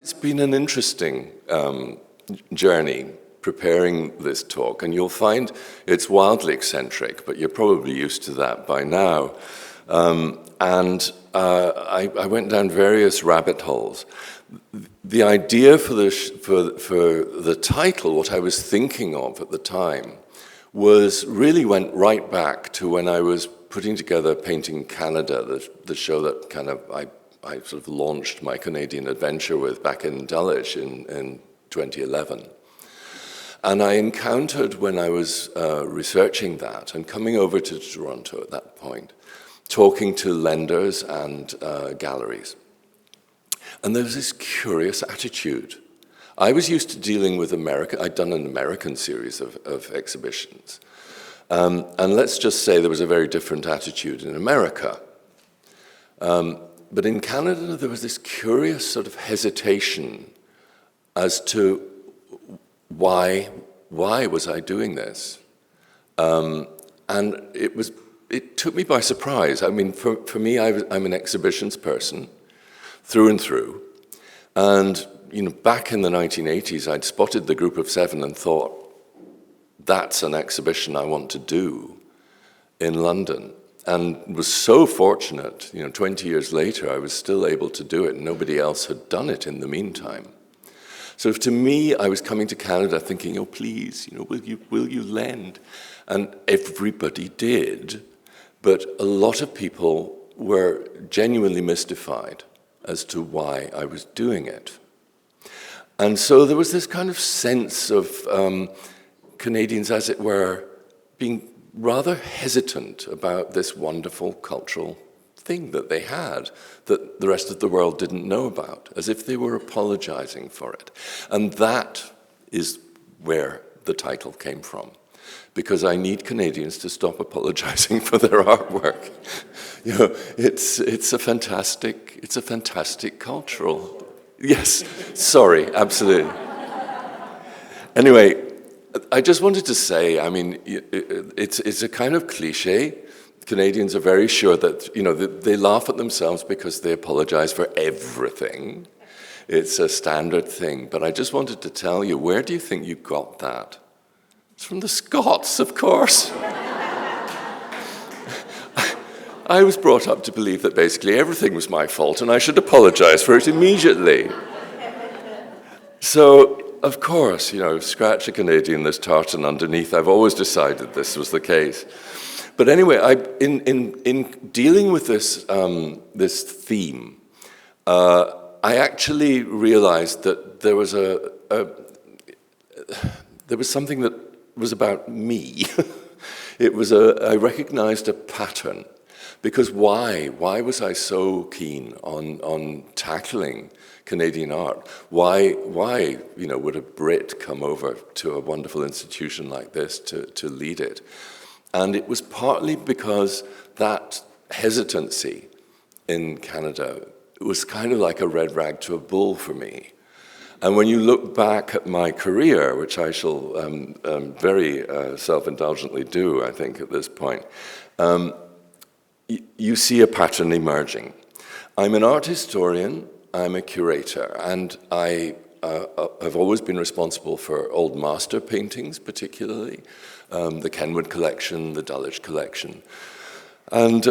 It's been an interesting journey preparing this talk, and you'll find it's wildly eccentric, but you're probably used to that by now. I went down various rabbit holes. The idea for the title, what I was thinking of at the time, really went right back to when I was putting together Painting Canada, the show that kind of I sort of launched my Canadian adventure with back in Dulwich in 2011. And I encountered, when I was researching that and coming over to Toronto at that point, talking to lenders and galleries. And there was this curious attitude. I was used to dealing with I'd done an American series of exhibitions. And let's just say there was a very different attitude in America. But in Canada, there was this curious sort of hesitation as to why was I doing this? And it took me by surprise. I mean, for me, I'm an exhibitions person through and through. And back in the 1980s, I'd spotted the Group of Seven and thought, that's an exhibition I want to do in London. And was so fortunate, 20 years later, I was still able to do it, and nobody else had done it in the meantime. So to me, I was coming to Canada thinking, oh, please, will you lend? And everybody did, but a lot of people were genuinely mystified as to why I was doing it. And so there was this kind of sense of Canadians, as it were, being rather hesitant about this wonderful cultural thing that they had that the rest of the world didn't know about, as if they were apologizing for it. And that is where the title came from, because I need Canadians to stop apologizing for their artwork. It's a fantastic cultural. Yes, sorry, absolutely. Anyway, I just wanted to say, I mean, it's a kind of cliche. Canadians are very sure that, they laugh at themselves because they apologize for everything. It's a standard thing. But I just wanted to tell you, where do you think you got that? It's from the Scots, of course. I was brought up to believe that basically everything was my fault and I should apologize for it immediately. So, of course, scratch a Canadian, there's tartan underneath. I've always decided this was the case. But anyway, in dealing with this theme, I actually realized that there was something that was about me. I recognized a pattern. Because why? Why was I so keen on tackling Canadian art? Why would a Brit come over to a wonderful institution like this to lead it? And it was partly because that hesitancy in Canada was kind of like a red rag to a bull for me. And when you look back at my career, which I shall very self-indulgently do, I think, at this point, you see a pattern emerging. I'm an art historian, I'm a curator, and I have always been responsible for old master paintings, particularly, the Kenwood collection, the Dulwich collection. And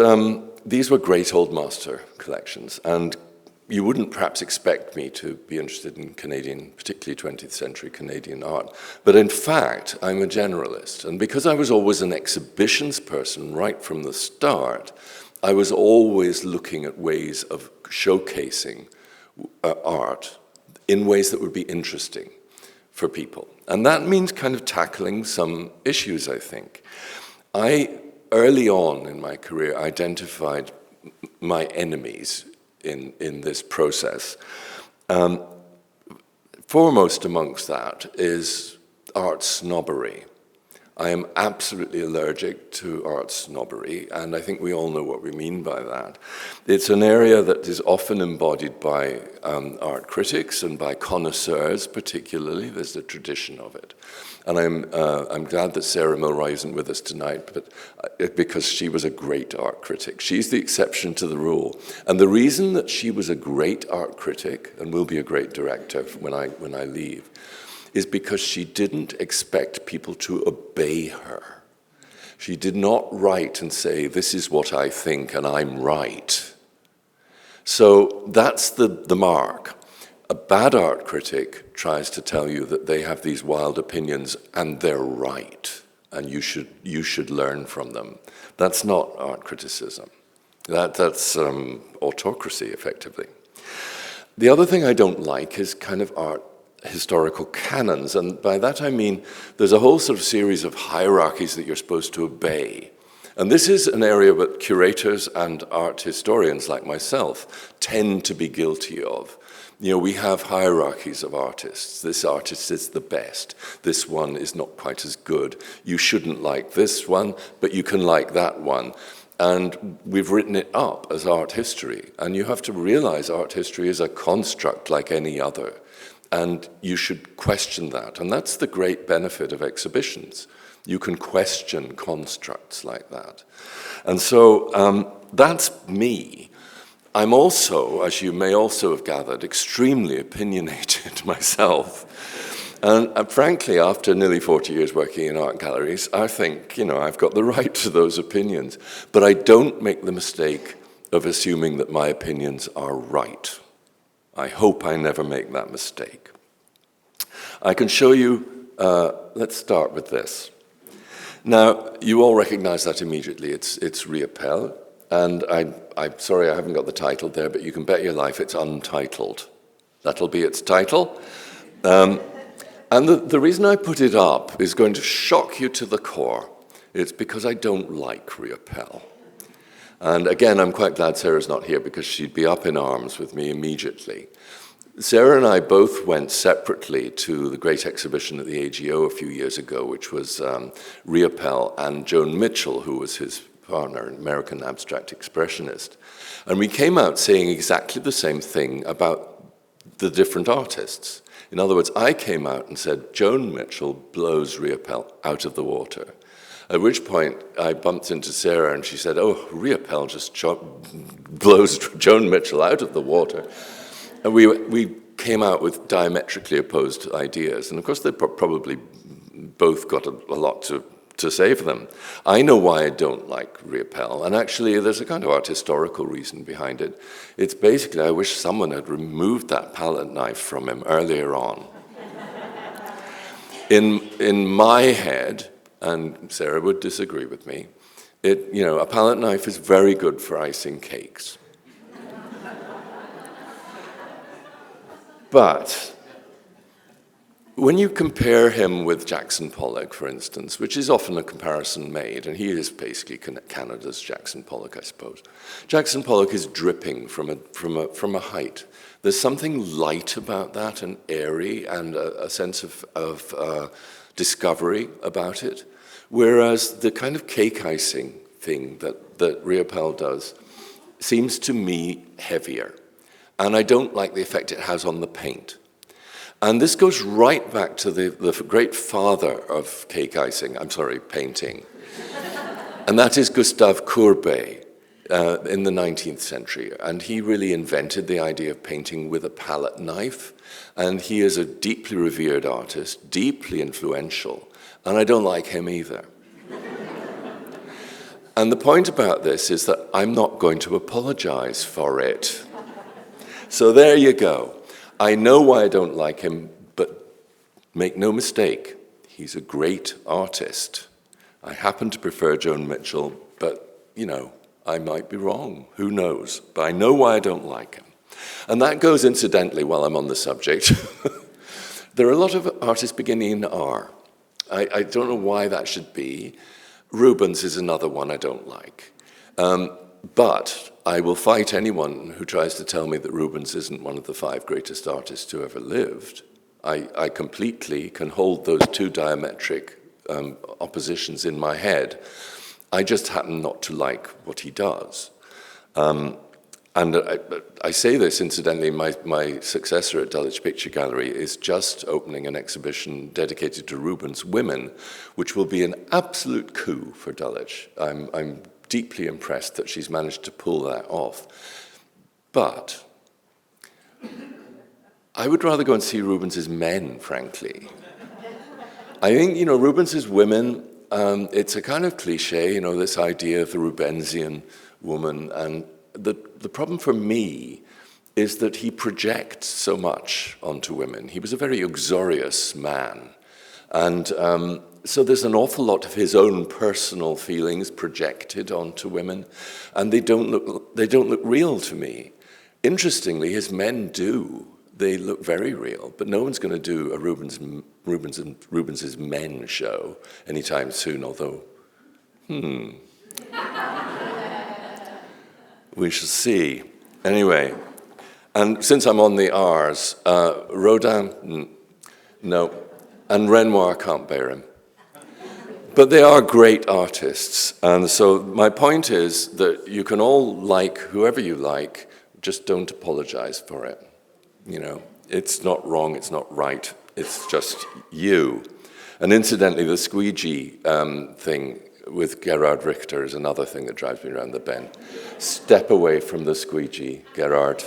these were great old master collections, and you wouldn't perhaps expect me to be interested in Canadian, particularly 20th century Canadian art. But in fact, I'm a generalist. And because I was always an exhibitions person right from the start, I was always looking at ways of showcasing art in ways that would be interesting for people. And that means kind of tackling some issues, I think. I, early on in my career, identified my enemies in this process. Foremost amongst that is art snobbery. I am absolutely allergic to art snobbery, and I think we all know what we mean by that. It's an area that is often embodied by art critics and by connoisseurs particularly. There's a tradition of it. And I'm glad that Sarah Milroy isn't with us tonight, but because she was a great art critic. She's the exception to the rule. And the reason that she was a great art critic, and will be a great director when I leave, is because she didn't expect people to obey her. She did not write and say, this is what I think and I'm right. So that's the mark. A bad art critic tries to tell you that they have these wild opinions and they're right, and you should learn from them. That's not art criticism. That's autocracy, effectively. The other thing I don't like is kind of art historical canons, and by that I mean there's a whole sort of series of hierarchies that you're supposed to obey. And this is an area that curators and art historians like myself tend to be guilty of. You know, we have hierarchies of artists. This artist is the best. This one is not quite as good. You shouldn't like this one, but you can like that one. And we've written it up as art history. And you have to realize art history is a construct like any other. And you should question that. And that's the great benefit of exhibitions. You can question constructs like that. And so that's me. I'm also, as you may also have gathered, extremely opinionated myself. And frankly, after nearly 40 years working in art galleries, I think, I've got the right to those opinions. But I don't make the mistake of assuming that my opinions are right. I hope I never make that mistake. I can show you, let's start with this. Now, you all recognize that immediately. It's Reapel, and I'm sorry I haven't got the title there, but you can bet your life it's untitled. That'll be its title. And the reason I put it up is going to shock you to the core. It's because I don't like Reapel. And again, I'm quite glad Sarah's not here because she'd be up in arms with me immediately. Sarah and I both went separately to the great exhibition at the AGO a few years ago, which was Reapel and Joan Mitchell, who was his partner, an American abstract expressionist. And we came out saying exactly the same thing about the different artists. In other words, I came out and said, Joan Mitchell blows Reapel out of the water. At which point, I bumped into Sarah and she said, oh, Reapel just blows Joan Mitchell out of the water. And we came out with diametrically opposed ideas. And of course, they probably both got a lot to say for them. I know why I don't like Reapel. And actually, there's a kind of art historical reason behind it. It's basically, I wish someone had removed that palette knife from him earlier on. In my head, and Sarah would disagree with me, a palette knife is very good for icing cakes. But when you compare him with Jackson Pollock, for instance, which is often a comparison made, and he is basically Canada's Jackson Pollock, I suppose. Jackson Pollock is dripping from a height. There's something light about that, and airy, and a sense of discovery about it. Whereas the kind of cake icing thing that Reapel does seems to me heavier. And I don't like the effect it has on the paint. And this goes right back to the great father of painting. And that is Gustave Courbet in the 19th century. And he really invented the idea of painting with a palette knife. And he is a deeply revered artist, deeply influential. And I don't like him either. And the point about this is that I'm not going to apologize for it. So there you go. I know why I don't like him, but make no mistake, he's a great artist. I happen to prefer Joan Mitchell, but, I might be wrong. Who knows? But I know why I don't like him. And that goes, incidentally, while I'm on the subject. There are a lot of artists beginning in R. I don't know why that should be. Rubens is another one I don't like. But I will fight anyone who tries to tell me that Rubens isn't one of the 5 greatest artists who ever lived. I completely can hold those two diametric oppositions in my head. I just happen not to like what he does. And I say this, incidentally, my successor at Dulwich Picture Gallery is just opening an exhibition dedicated to Rubens' women, which will be an absolute coup for Dulwich. I'm deeply impressed that she's managed to pull that off. But I would rather go and see Rubens' men, frankly. I think, Rubens' women, it's a kind of cliche, this idea of the Rubensian woman, and the problem for me is that he projects so much onto women. He was a very uxorious man. And so there's an awful lot of his own personal feelings projected onto women, and they don't look real to me. Interestingly, his men do. They look very real, but no one's going to do a Rubens's men show anytime soon, although, we shall see. Anyway, and since I'm on the R's, Rodin, no, and Renoir, can't bear him. But they are great artists, and so my point is that you can all like whoever you like, just don't apologize for it. It's not wrong, it's not right, it's just you. And incidentally, the squeegee thing with Gerhard Richter is another thing that drives me around the bend. Step away from the squeegee, Gerhard.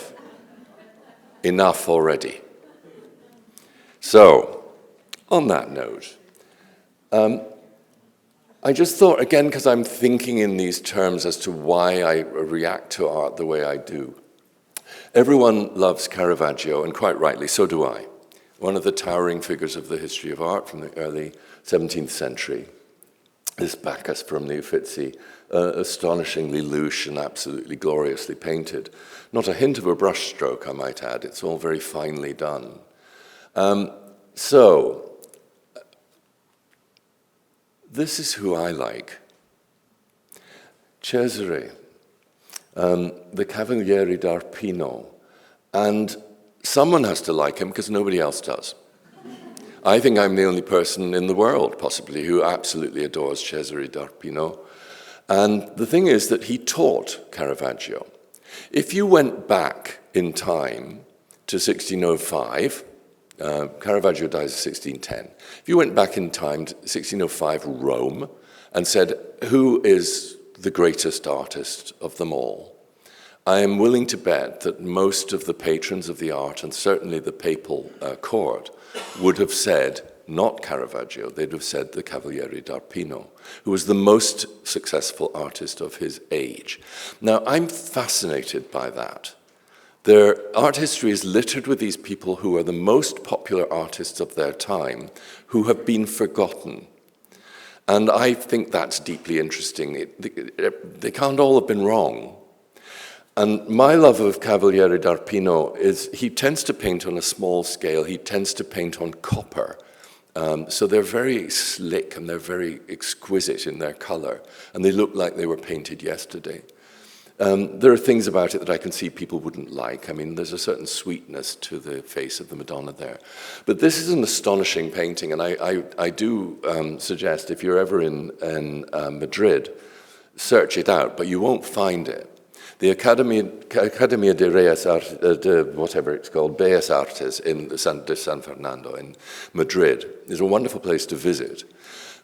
Enough already. So, on that note, I just thought, again, because I'm thinking in these terms as to why I react to art the way I do. Everyone loves Caravaggio, and quite rightly, so do I. One of the towering figures of the history of art from the early 17th century. This Bacchus from the Uffizi, astonishingly louche and absolutely gloriously painted. Not a hint of a brushstroke, I might add. It's all very finely done. So, this is who I like. Cesare, the Cavaliere d'Arpino. And someone has to like him because nobody else does. I think I'm the only person in the world, possibly, who absolutely adores Cesare d'Arpino. And the thing is that he taught Caravaggio. If you went back in time to 1605, Caravaggio dies in 1610. If you went back in time to 1605 Rome and said, who is the greatest artist of them all? I am willing to bet that most of the patrons of the art, and certainly the papal court, would have said, not Caravaggio, they'd have said the Cavaliere d'Arpino, who was the most successful artist of his age. Now, I'm fascinated by that. Their art history is littered with these people who are the most popular artists of their time, who have been forgotten. And I think that's deeply interesting. They can't all have been wrong. And my love of Cavaliere d'Arpino is he tends to paint on a small scale. He tends to paint on copper. So they're very slick and they're very exquisite in their color. And they look like they were painted yesterday. There are things about it that I can see people wouldn't like. I mean, there's a certain sweetness to the face of the Madonna there. But this is an astonishing painting, and I do suggest if you're ever in Madrid, search it out, but you won't find it. The Academia de Reyes whatever it's called, Bellas Artes de San Fernando in Madrid is a wonderful place to visit.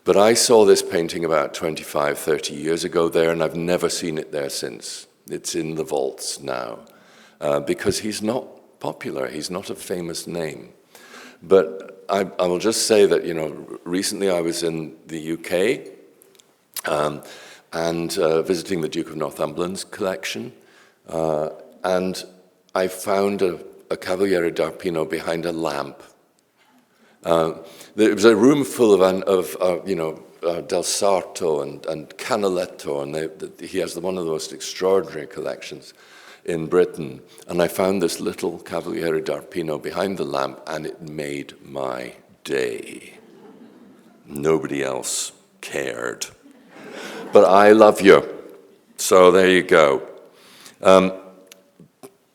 But I saw this painting about 25, 30 years ago there, and I've never seen it there since. It's in the vaults now, because he's not popular. He's not a famous name. But I will just say that, recently I was in the UK, and visiting the Duke of Northumberland's collection, and I found a Cavaliere d'Arpino behind a lamp. There was a room full of Del Sarto and Canaletto, and he has one of the most extraordinary collections in Britain. And I found this little Cavaliere d'Arpino behind the lamp, and it made my day. Nobody else cared. But I love you. So there you go.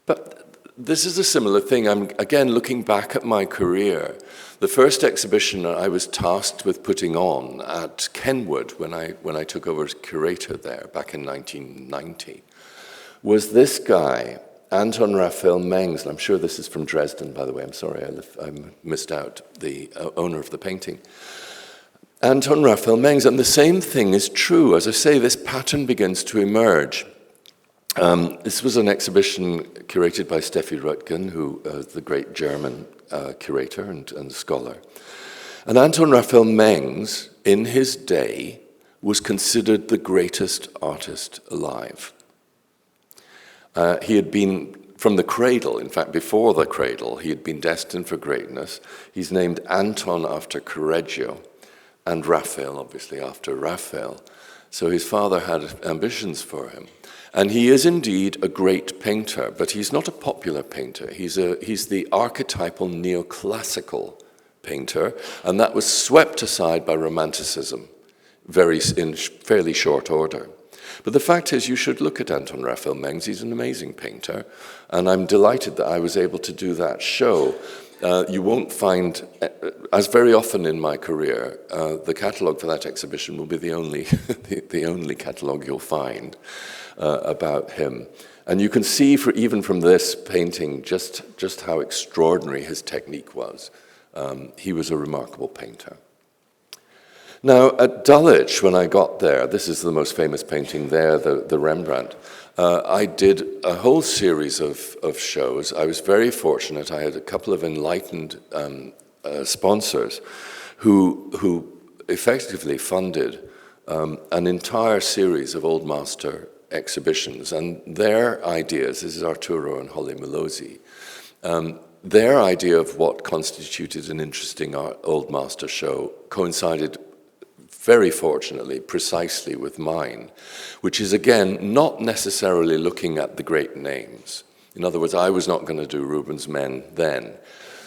But this is a similar thing. I'm, again, looking back at my career. The first exhibition I was tasked with putting on at Kenwood when I took over as curator there back in 1990 was this guy, Anton Raphael Mengs. And I'm sure this is from Dresden, by the way. I'm sorry, I missed out the owner of the painting. Anton Raphael Mengs. And the same thing is true. As I say, this pattern begins to emerge. This was an exhibition curated by Steffi Röttgen, who is the great German curator and scholar. And Anton Raphael Mengs, in his day, was considered the greatest artist alive. He had been, from the cradle, in fact, before the cradle, he had been destined for greatness. He's named Anton after Correggio, and Raphael, obviously, after Raphael. So his father had ambitions for him. And he is indeed a great painter, but he's not a popular painter. He's the archetypal neoclassical painter, and that was swept aside by Romanticism in fairly short order. But the fact is, you should look at Anton Raphael Mengs. He's an amazing painter, and I'm delighted that I was able to do that show. You won't find, as very often in my career, the catalogue for that exhibition will be the only, the only catalogue you'll find about him. And you can see, even from this painting, just how extraordinary his technique was. He was a remarkable painter. Now, at Dulwich, when I got there, this is the most famous painting there, the Rembrandt, I did a whole series of shows. I was very fortunate. I had a couple of enlightened sponsors who effectively funded an entire series of Old Master exhibitions. And their ideas, this is Arturo and Holly Melosi, their idea of what constituted an interesting Old Master show coincided very fortunately, precisely with mine, which is, again, not necessarily looking at the great names. In other words, I was not going to do Rubens' Men then,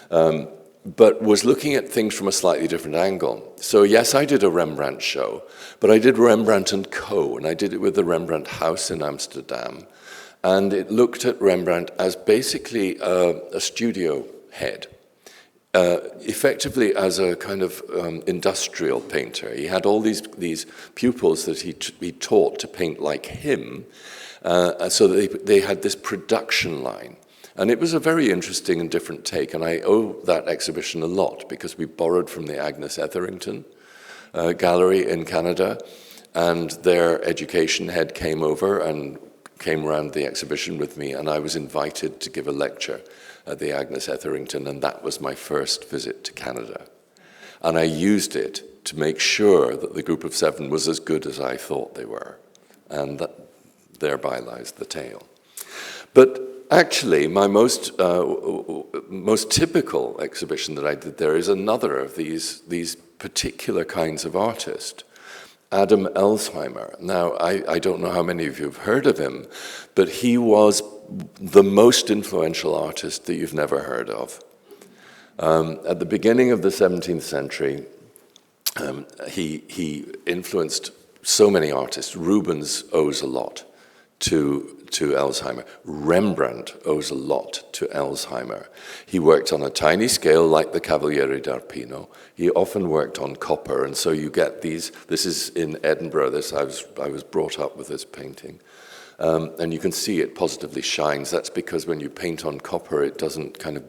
but was looking at things from a slightly different angle. So yes, I did a Rembrandt show, but I did Rembrandt & Co., and I did it with the Rembrandt House in Amsterdam, and it looked at Rembrandt as basically a studio head. Effectively as a kind of industrial painter. He had all these pupils that he taught to paint like him, so that they had this production line. And it was a very interesting and different take, and I owe that exhibition a lot because we borrowed from the Agnes Etherington Gallery in Canada, and their education head came over and came around the exhibition with me, and I was invited to give a lecture at the Agnes Etherington, and that was my first visit to Canada. And I used it to make sure that the group of seven was as good as I thought they were, and that thereby lies the tale. But actually, my most typical exhibition that I did there is another of these particular kinds of artist, Adam Elsheimer. Now, I don't know how many of you have heard of him, but he was the most influential artist that you've never heard of. At the beginning of the 17th century, he influenced so many artists. Rubens owes a lot to Elsheimer. Rembrandt owes a lot to Elsheimer. He worked on a tiny scale like the Cavaliere d'Arpino. He often worked on copper, and so you get these. This is in Edinburgh. I was brought up with this painting. And you can see it positively shines. That's because when you paint on copper, it doesn't kind of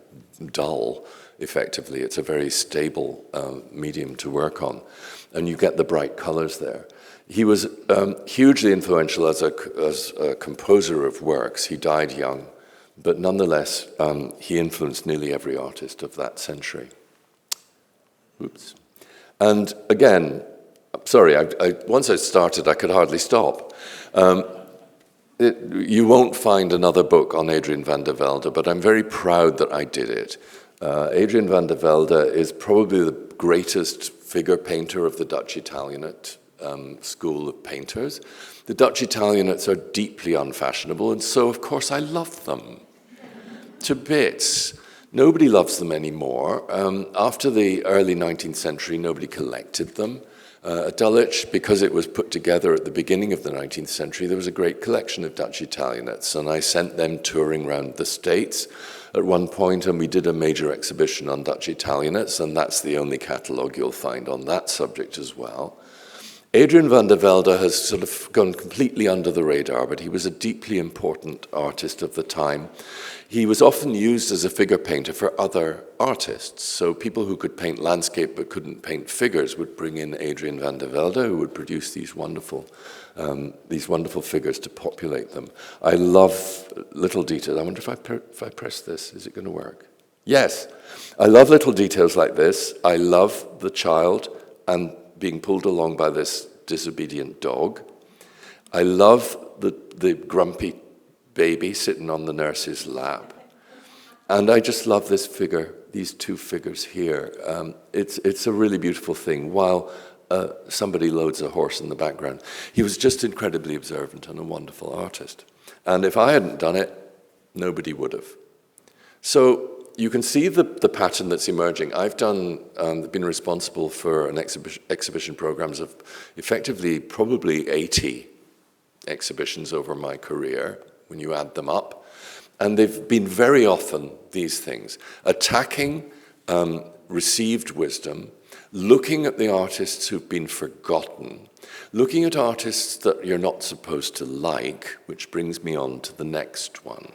dull, effectively. It's a very stable medium to work on. And you get the bright colors there. He was hugely influential as a composer of works. He died young, but nonetheless, he influenced nearly every artist of that century. Oops. And again, sorry, once I started, I could hardly stop. You won't find another book on Adrian van der Velde, but I'm very proud that I did it. Adrian van der Velde is probably the greatest figure painter of the Dutch Italianate school of painters. The Dutch Italianates are deeply unfashionable, and so, of course, I love them to bits. Nobody loves them anymore. After the early 19th century, nobody collected them. At Dulwich, because it was put together at the beginning of the 19th century, there was a great collection of Dutch Italianates, and I sent them touring around the States at one point, and we did a major exhibition on Dutch Italianates, and that's the only catalogue you'll find on that subject as well. Adrian van der Velde has sort of gone completely under the radar, but he was a deeply important artist of the time. He was often used as a figure painter for other artists. So people who could paint landscape but couldn't paint figures would bring in Adrian van der Velde, who would produce these wonderful figures to populate them. I love little details. I wonder if I press this, is it going to work? Yes. I love little details like this. I love the child and being pulled along by this disobedient dog. I love the grumpy baby sitting on the nurse's lap. And I just love this figure, these two figures here. It's a really beautiful thing, while somebody loads a horse in the background. He was just incredibly observant and a wonderful artist. And if I hadn't done it, nobody would have. So you can see the pattern that's emerging. I've been responsible for an exhibition programs of effectively probably 80 exhibitions over my career, when you add them up. And they've been very often these things: attacking received wisdom, looking at the artists who've been forgotten, looking at artists that you're not supposed to like, which brings me on to the next one.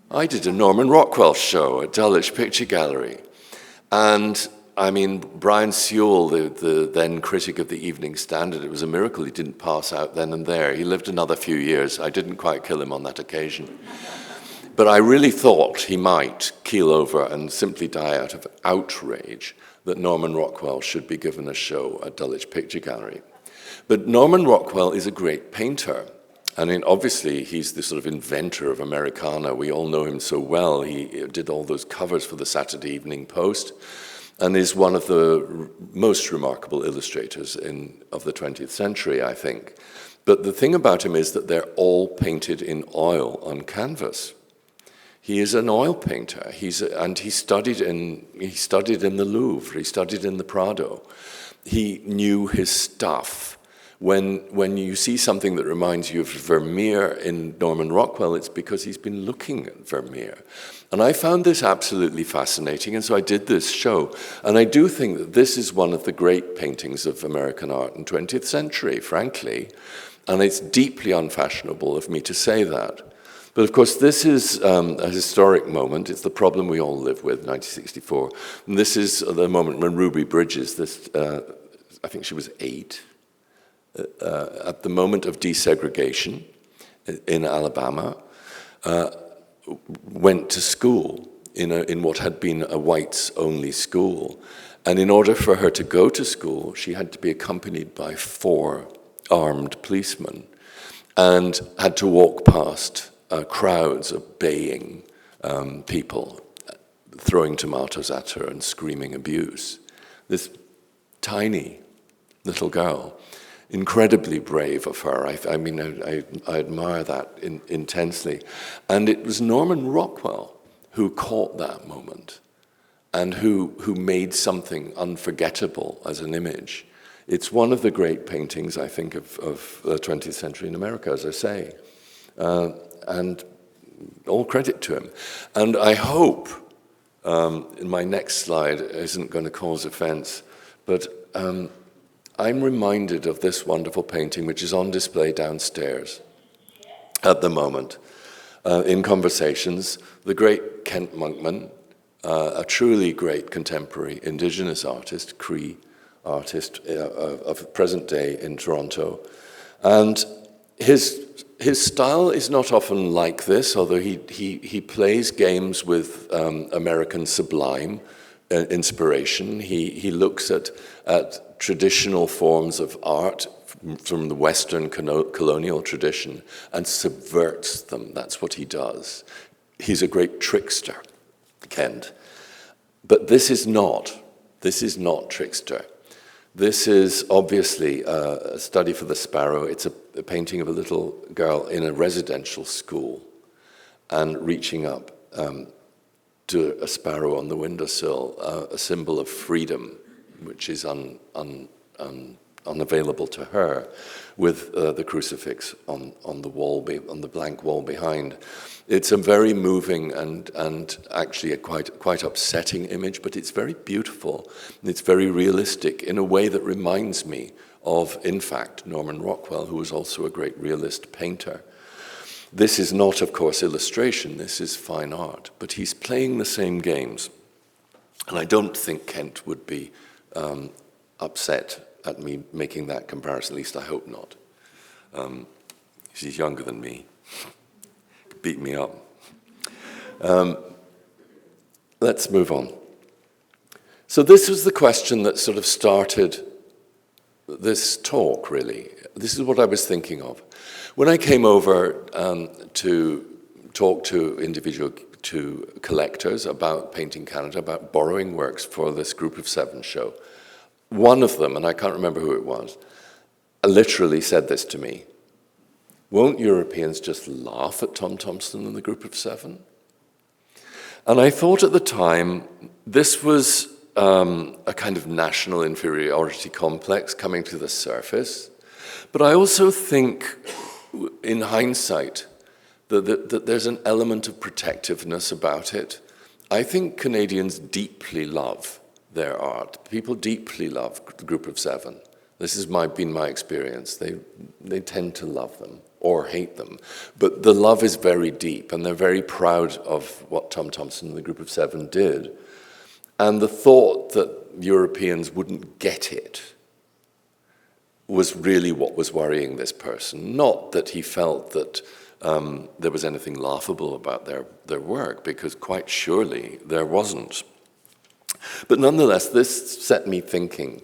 I did a Norman Rockwell show at Dulwich Picture Gallery. And I mean, Brian Sewell, the then critic of the Evening Standard, it was a miracle he didn't pass out then and there. He lived another few years. I didn't quite kill him on that occasion. But I really thought he might keel over and simply die out of outrage that Norman Rockwell should be given a show at Dulwich Picture Gallery. But Norman Rockwell is a great painter. I mean, obviously, he's the sort of inventor of Americana. We all know him so well. He did all those covers for the Saturday Evening Post and is one of the most remarkable illustrators of the 20th century, I think. But the thing about him is that they're all painted in oil on canvas. He is an oil painter. He studied in the Louvre. He studied in the Prado. He knew his stuff. When you see something that reminds you of Vermeer in Norman Rockwell, it's because he's been looking at Vermeer. And I found this absolutely fascinating, and so I did this show. And I do think that this is one of the great paintings of American art in the 20th century, frankly. And it's deeply unfashionable of me to say that. But of course, this is a historic moment. It's the problem we all live with, 1964. And this is the moment when Ruby Bridges, I think she was 8, at the moment of desegregation in Alabama, went to school in what had been a whites-only school. And in order for her to go to school, she had to be accompanied by 4 armed policemen and had to walk past crowds of baying people, throwing tomatoes at her and screaming abuse. This tiny little girl, incredibly brave of her. I admire that intensely. And it was Norman Rockwell who caught that moment and who made something unforgettable as an image. It's one of the great paintings, I think, of the 20th century in America, as I say. And all credit to him. And I hope, in my next slide isn't going to cause offense, but I'm reminded of this wonderful painting, which is on display downstairs at the moment. In Conversations, the great Kent Monkman, a truly great contemporary Indigenous artist, Cree artist of present day in Toronto. And his style is not often like this, although he plays games with American sublime inspiration. He looks at traditional forms of art from the Western colonial tradition and subverts them. That's what he does. He's a great trickster, Kent. But this is not trickster. This is obviously a study for the sparrow. It's a painting of a little girl in a residential school and reaching up to a sparrow on the windowsill, a symbol of freedom, which is unavailable to her, with the crucifix on the wall, on the blank wall behind. It's a very moving and actually a quite upsetting image, but it's very beautiful. It's very realistic in a way that reminds me of, in fact, Norman Rockwell, who was also a great realist painter. This is not, of course, illustration, this is fine art, but he's playing the same games. And I don't think Kent would be upset at me making that comparison, at least I hope not. He's younger than me, beat me up. Let's move on. So this was the question that sort of started this talk, really. This is what I was thinking of. When I came over to talk to collectors about Painting Canada, about borrowing works for this Group of Seven show, one of them, and I can't remember who it was, literally said this to me: won't Europeans just laugh at Tom Thomson and the Group of Seven? And I thought at the time, this was a kind of national inferiority complex coming to the surface. But I also think, in hindsight, that there's an element of protectiveness about it. I think Canadians deeply love their art. People deeply love the Group of Seven. This has been my experience. They tend to love them or hate them. But the love is very deep, and they're very proud of what Tom Thomson and the Group of Seven did. And the thought that Europeans wouldn't get it was really what was worrying this person. Not that he felt that there was anything laughable about their work, because quite surely there wasn't. But nonetheless, this set me thinking.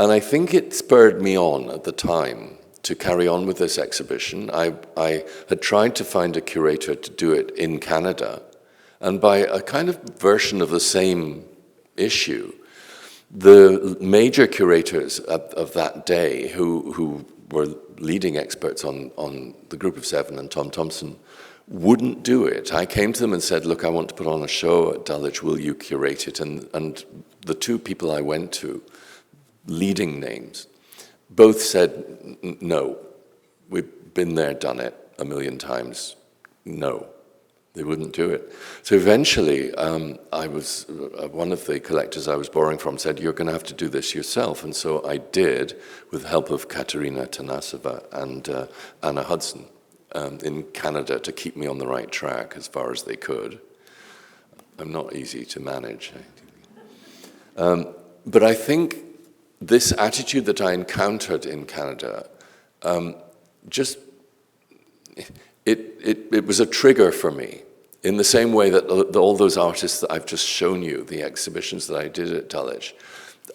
And I think it spurred me on at the time to carry on with this exhibition. I had tried to find a curator to do it in Canada, and by a kind of version of the same issue, the major curators of that day, who were leading experts on the Group of Seven and Tom Thomson, wouldn't do it. I came to them and said, look, I want to put on a show at Dulwich, will you curate it? And the two people I went to, leading names, both said, no, we've been there, done it a million times, no. They wouldn't do it. So eventually, one of the collectors I was borrowing from said, you're going to have to do this yourself. And so I did, with the help of Katerina Tanasova and Anna Hudson in Canada, to keep me on the right track as far as they could. I'm not easy to manage. But I think this attitude that I encountered in Canada it was a trigger for me, in the same way that all those artists that I've just shown you, the exhibitions that I did at Dulwich,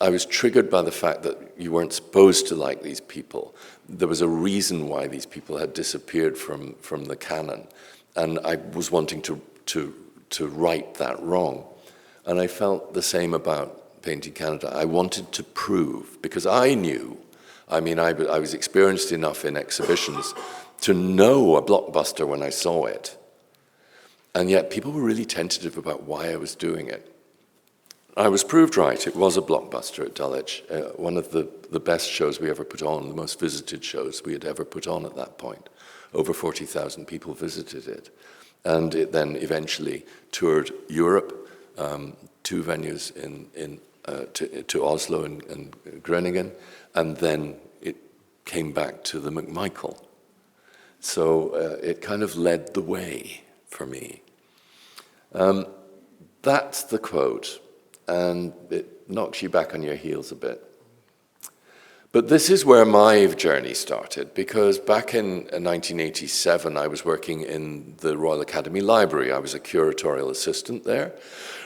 I was triggered by the fact that you weren't supposed to like these people. There was a reason why these people had disappeared from the canon, and I was wanting to right that wrong. And I felt the same about Painting Canada. I wanted to prove, because I knew, I was experienced enough in exhibitions to know a blockbuster when I saw it. And yet people were really tentative about why I was doing it. I was proved right. It was a blockbuster at Dulwich, one of the best shows we ever put on, the most visited shows we had ever put on at that point. Over 40,000 people visited it. And it then eventually toured Europe, two venues to Oslo and Groningen, and then it came back to the McMichael. So it kind of led the way for me. That's the quote, and it knocks you back on your heels a bit. But this is where my journey started, because back in 1987, I was working in the Royal Academy Library. I was a curatorial assistant there,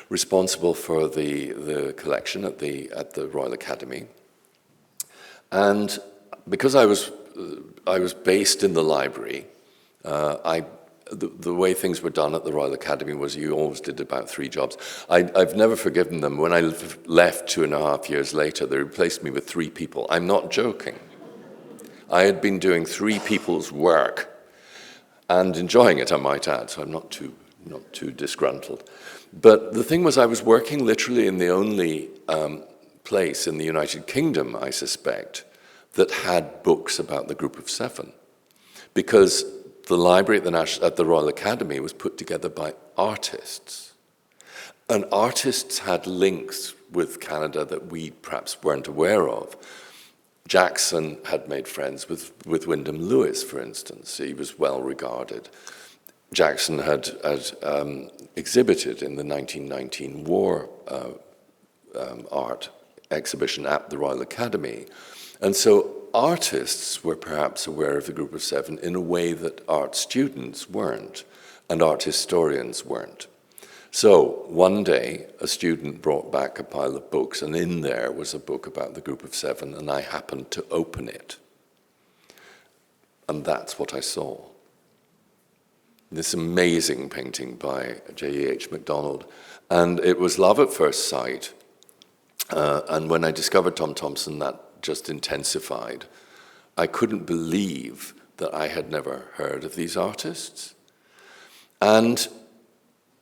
responsible for the collection at the Royal Academy. And because I was based in the library, the way things were done at the Royal Academy was you always did about 3 jobs. I've never forgiven them. When I left 2.5 years later, they replaced me with 3 people. I'm not joking. I had been doing 3 people's work and enjoying it, I might add, so I'm not too disgruntled. But the thing was, I was working literally in the only place in the United Kingdom, I suspect, that had books about the Group of Seven, because the library at the Royal Academy was put together by artists. And artists had links with Canada that we perhaps weren't aware of. Jackson had made friends with Wyndham Lewis, for instance. He was well regarded. Jackson had exhibited in the 1919 war art exhibition at the Royal Academy. And so artists were perhaps aware of the Group of Seven in a way that art students weren't, and art historians weren't. So one day, a student brought back a pile of books, and in there was a book about the Group of Seven, and I happened to open it. And that's what I saw. This amazing painting by J.E.H. MacDonald. And it was love at first sight. And when I discovered Tom Thomson, that just intensified. I couldn't believe that I had never heard of these artists. And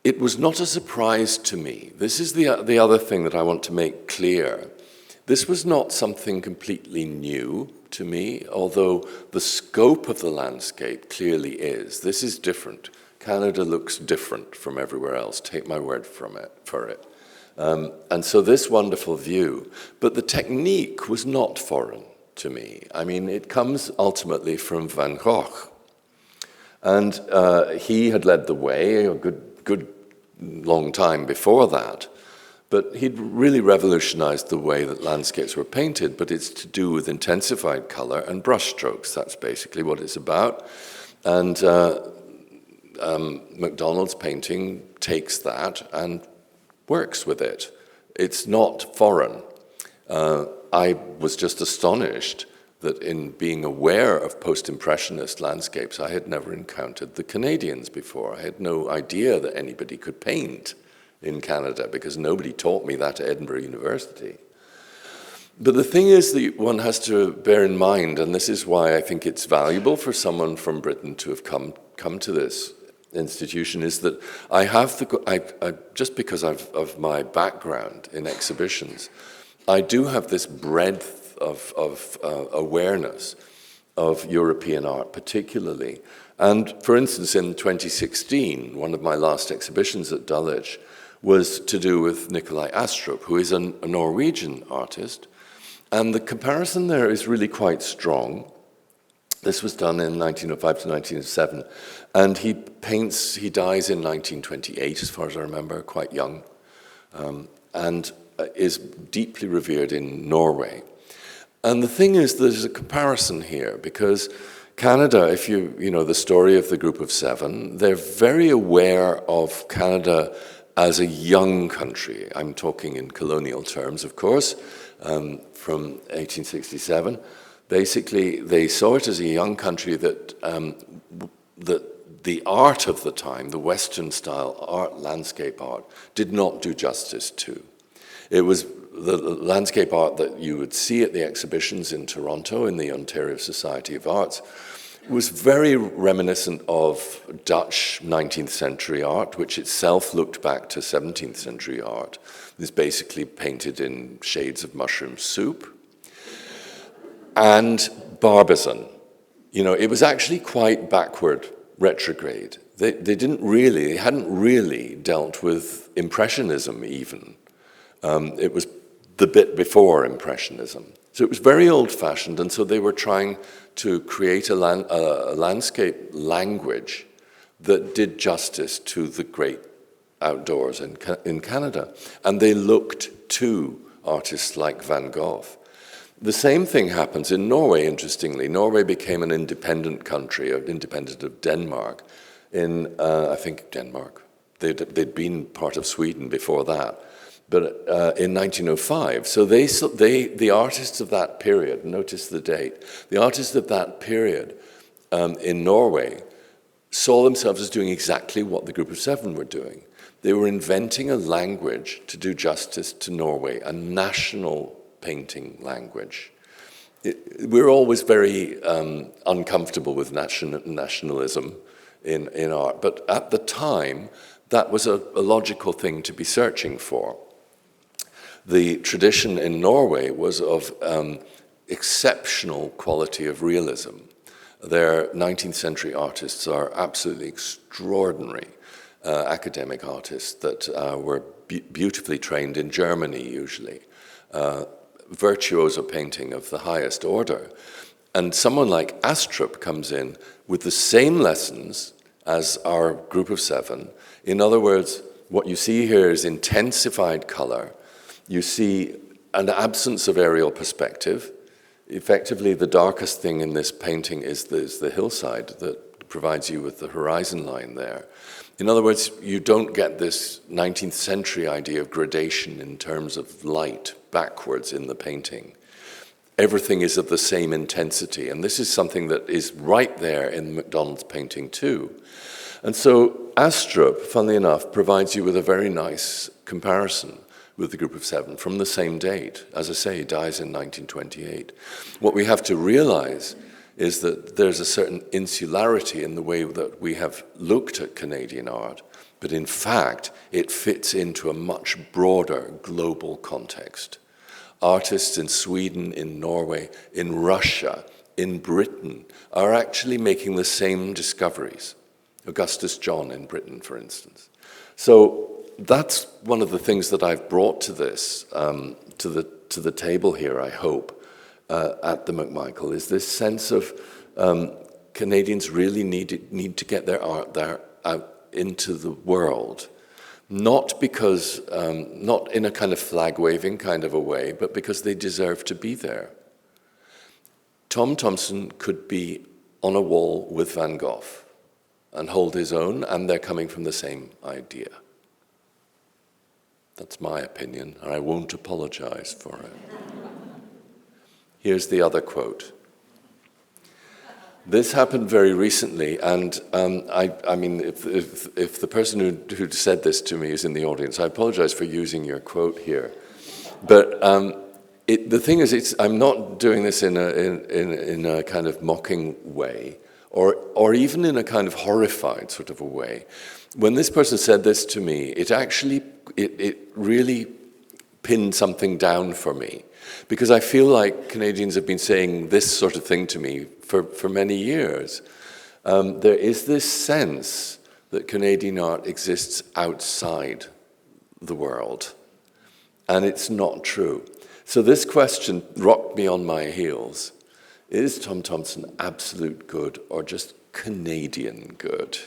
it was not a surprise to me. This is the other thing that I want to make clear. This was not something completely new to me, although the scope of the landscape clearly is. This is different. Canada looks different from everywhere else. Take my word for it. And so this wonderful view, but the technique was not foreign to me. I mean, it comes ultimately from Van Gogh. And he had led the way a good long time before that. But he'd really revolutionized the way that landscapes were painted, but it's to do with intensified color and brushstrokes. That's basically what it's about. And MacDonald's painting takes that and works with it. It's not foreign. I was just astonished that in being aware of post-impressionist landscapes, I had never encountered the Canadians before. I had no idea that anybody could paint in Canada because nobody taught me that at Edinburgh University. But the thing is that one has to bear in mind, and this is why I think it's valuable for someone from Britain to have come to this institution, is that I have just because of my background in exhibitions, I do have this breadth of awareness of European art particularly. And for instance, in 2016, one of my last exhibitions at Dulwich was to do with Nikolai Astrup, who is a Norwegian artist. And the comparison there is really quite strong. This was done in 1905 to 1907. And he dies in 1928, as far as I remember, quite young, and is deeply revered in Norway. And the thing is, there's a comparison here, because Canada, if you know the story of the Group of Seven, they're very aware of Canada as a young country. I'm talking in colonial terms, of course, from 1867. Basically, they saw it as a young country that the art of the time, the Western-style art, landscape art, did not do justice to. It was the landscape art that you would see at the exhibitions in Toronto in the Ontario Society of Arts was very reminiscent of Dutch 19th century art, which itself looked back to 17th century art. It was basically painted in shades of mushroom soup. And Barbizon. You know, it was actually quite backward, retrograde. They hadn't really dealt with Impressionism even. It was the bit before Impressionism. So it was very old-fashioned, and so they were trying to create a landscape language that did justice to the great outdoors in Canada. And they looked to artists like Van Gogh. The same thing happens in Norway, interestingly. Norway became an independent country, independent of Denmark, I think Denmark. They'd been part of Sweden before that, but in 1905. So the artists of that period, notice the date, the artists of that period in Norway saw themselves as doing exactly what the Group of Seven were doing. They were inventing a language to do justice to Norway, a national painting language. We're always very uncomfortable with nationalism in art, but at the time, that was a logical thing to be searching for. The tradition in Norway was of exceptional quality of realism. Their 19th century artists are absolutely extraordinary academic artists that were beautifully trained in Germany, usually. Virtuoso painting of the highest order. And someone like Astrup comes in with the same lessons as our group of 7. In other words, what you see here is intensified color. You see an absence of aerial perspective. Effectively, the darkest thing in this painting is the hillside that provides you with the horizon line there. In other words, you don't get this 19th century idea of gradation in terms of light backwards in the painting. Everything is of the same intensity, and this is something that is right there in MacDonald's painting too. And so Astrup, funnily enough, provides you with a very nice comparison with the group of 7 from the same date. As I say, he dies in 1928. What we have to realize is that there's a certain insularity in the way that we have looked at Canadian art, but in fact, it fits into a much broader global context. Artists in Sweden, in Norway, in Russia, in Britain are actually making the same discoveries. Augustus John in Britain, for instance. So that's one of the things that I've brought to this, to the table here, I hope, at the McMichael, is this sense of Canadians really need to get their art there out into the world. Not because, not in a kind of flag-waving kind of a way, but because they deserve to be there. Tom Thomson could be on a wall with Van Gogh and hold his own, and they're coming from the same idea. That's my opinion, and I won't apologize for it. Here's the other quote. This happened very recently, and I mean, if the person who said this to me is in the audience, I apologize for using your quote here. But the thing is, I'm not doing this in a kind of mocking way, or even in a kind of horrified sort of a way. When this person said this to me, it really pinned something down for me. Because I feel like Canadians have been saying this sort of thing to me for many years. There is this sense that Canadian art exists outside the world. And it's not true. So this question rocked me on my heels. Is Tom Thomson absolute good or just Canadian good?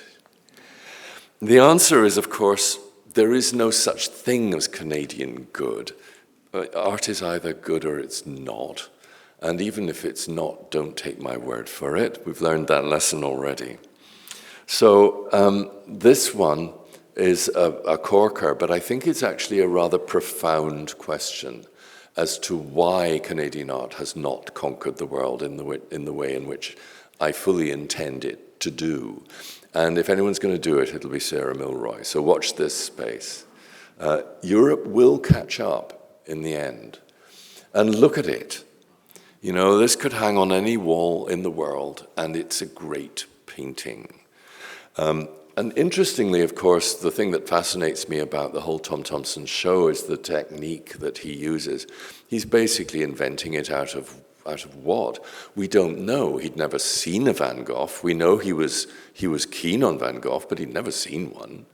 The answer is, of course, there is no such thing as Canadian good. Art is either good or it's not. And even if it's not, don't take my word for it. We've learned that lesson already. So this one is a corker, but I think it's actually a rather profound question as to why Canadian art has not conquered the world in the way in which I fully intend it to do. And if anyone's going to do it, it'll be Sarah Milroy. So watch this space. Europe will catch up in the end. And look at it. You know, this could hang on any wall in the world, and it's a great painting. And interestingly, of course, the thing that fascinates me about the whole Tom Thomson show is the technique that he uses. He's basically inventing it out of what? We don't know. He'd never seen a Van Gogh. We know he was keen on Van Gogh, but he'd never seen one.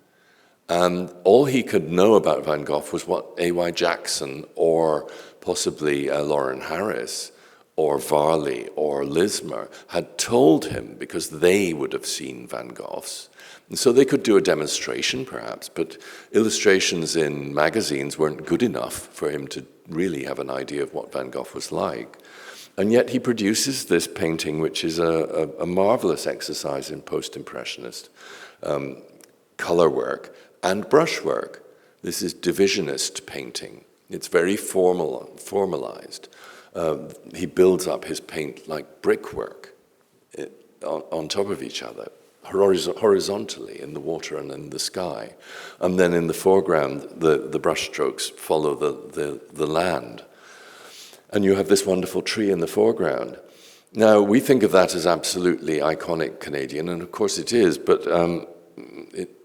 And all he could know about Van Gogh was what A.Y. Jackson or possibly Lauren Harris or Varley or Lismer had told him, because they would have seen Van Goghs. And so they could do a demonstration perhaps, but illustrations in magazines weren't good enough for him to really have an idea of what Van Gogh was like. And yet he produces this painting, which is a marvelous exercise in post-impressionist color work and brushwork. This is divisionist painting. It's very formalized. He builds up his paint like brickwork on top of each other, horizontally in the water and in the sky. And then in the foreground, the brush strokes follow the land. And you have this wonderful tree in the foreground. Now, we think of that as absolutely iconic Canadian, and of course it is, but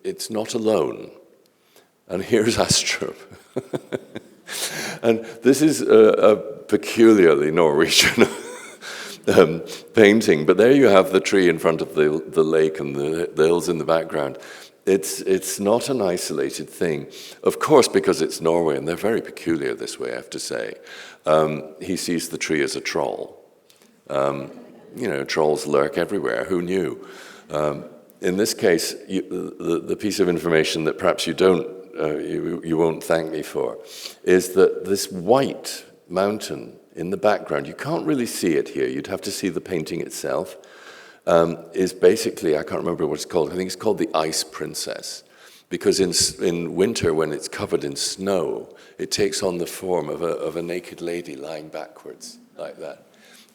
it's not alone. And here's Astrup. And this is a peculiarly Norwegian painting, but there you have the tree in front of the lake and the hills in the background. It's not an isolated thing. Of course, because it's Norway, and they're very peculiar this way, I have to say. He sees the tree as a troll. Trolls lurk everywhere. Who knew? In this case, the piece of information that perhaps you won't thank me for, is that this white mountain in the background, you can't really see it here. You'd have to see the painting itself. Is basically, I can't remember what it's called. I think it's called the Ice Princess, because in winter, when it's covered in snow, it takes on the form of a naked lady lying backwards like that.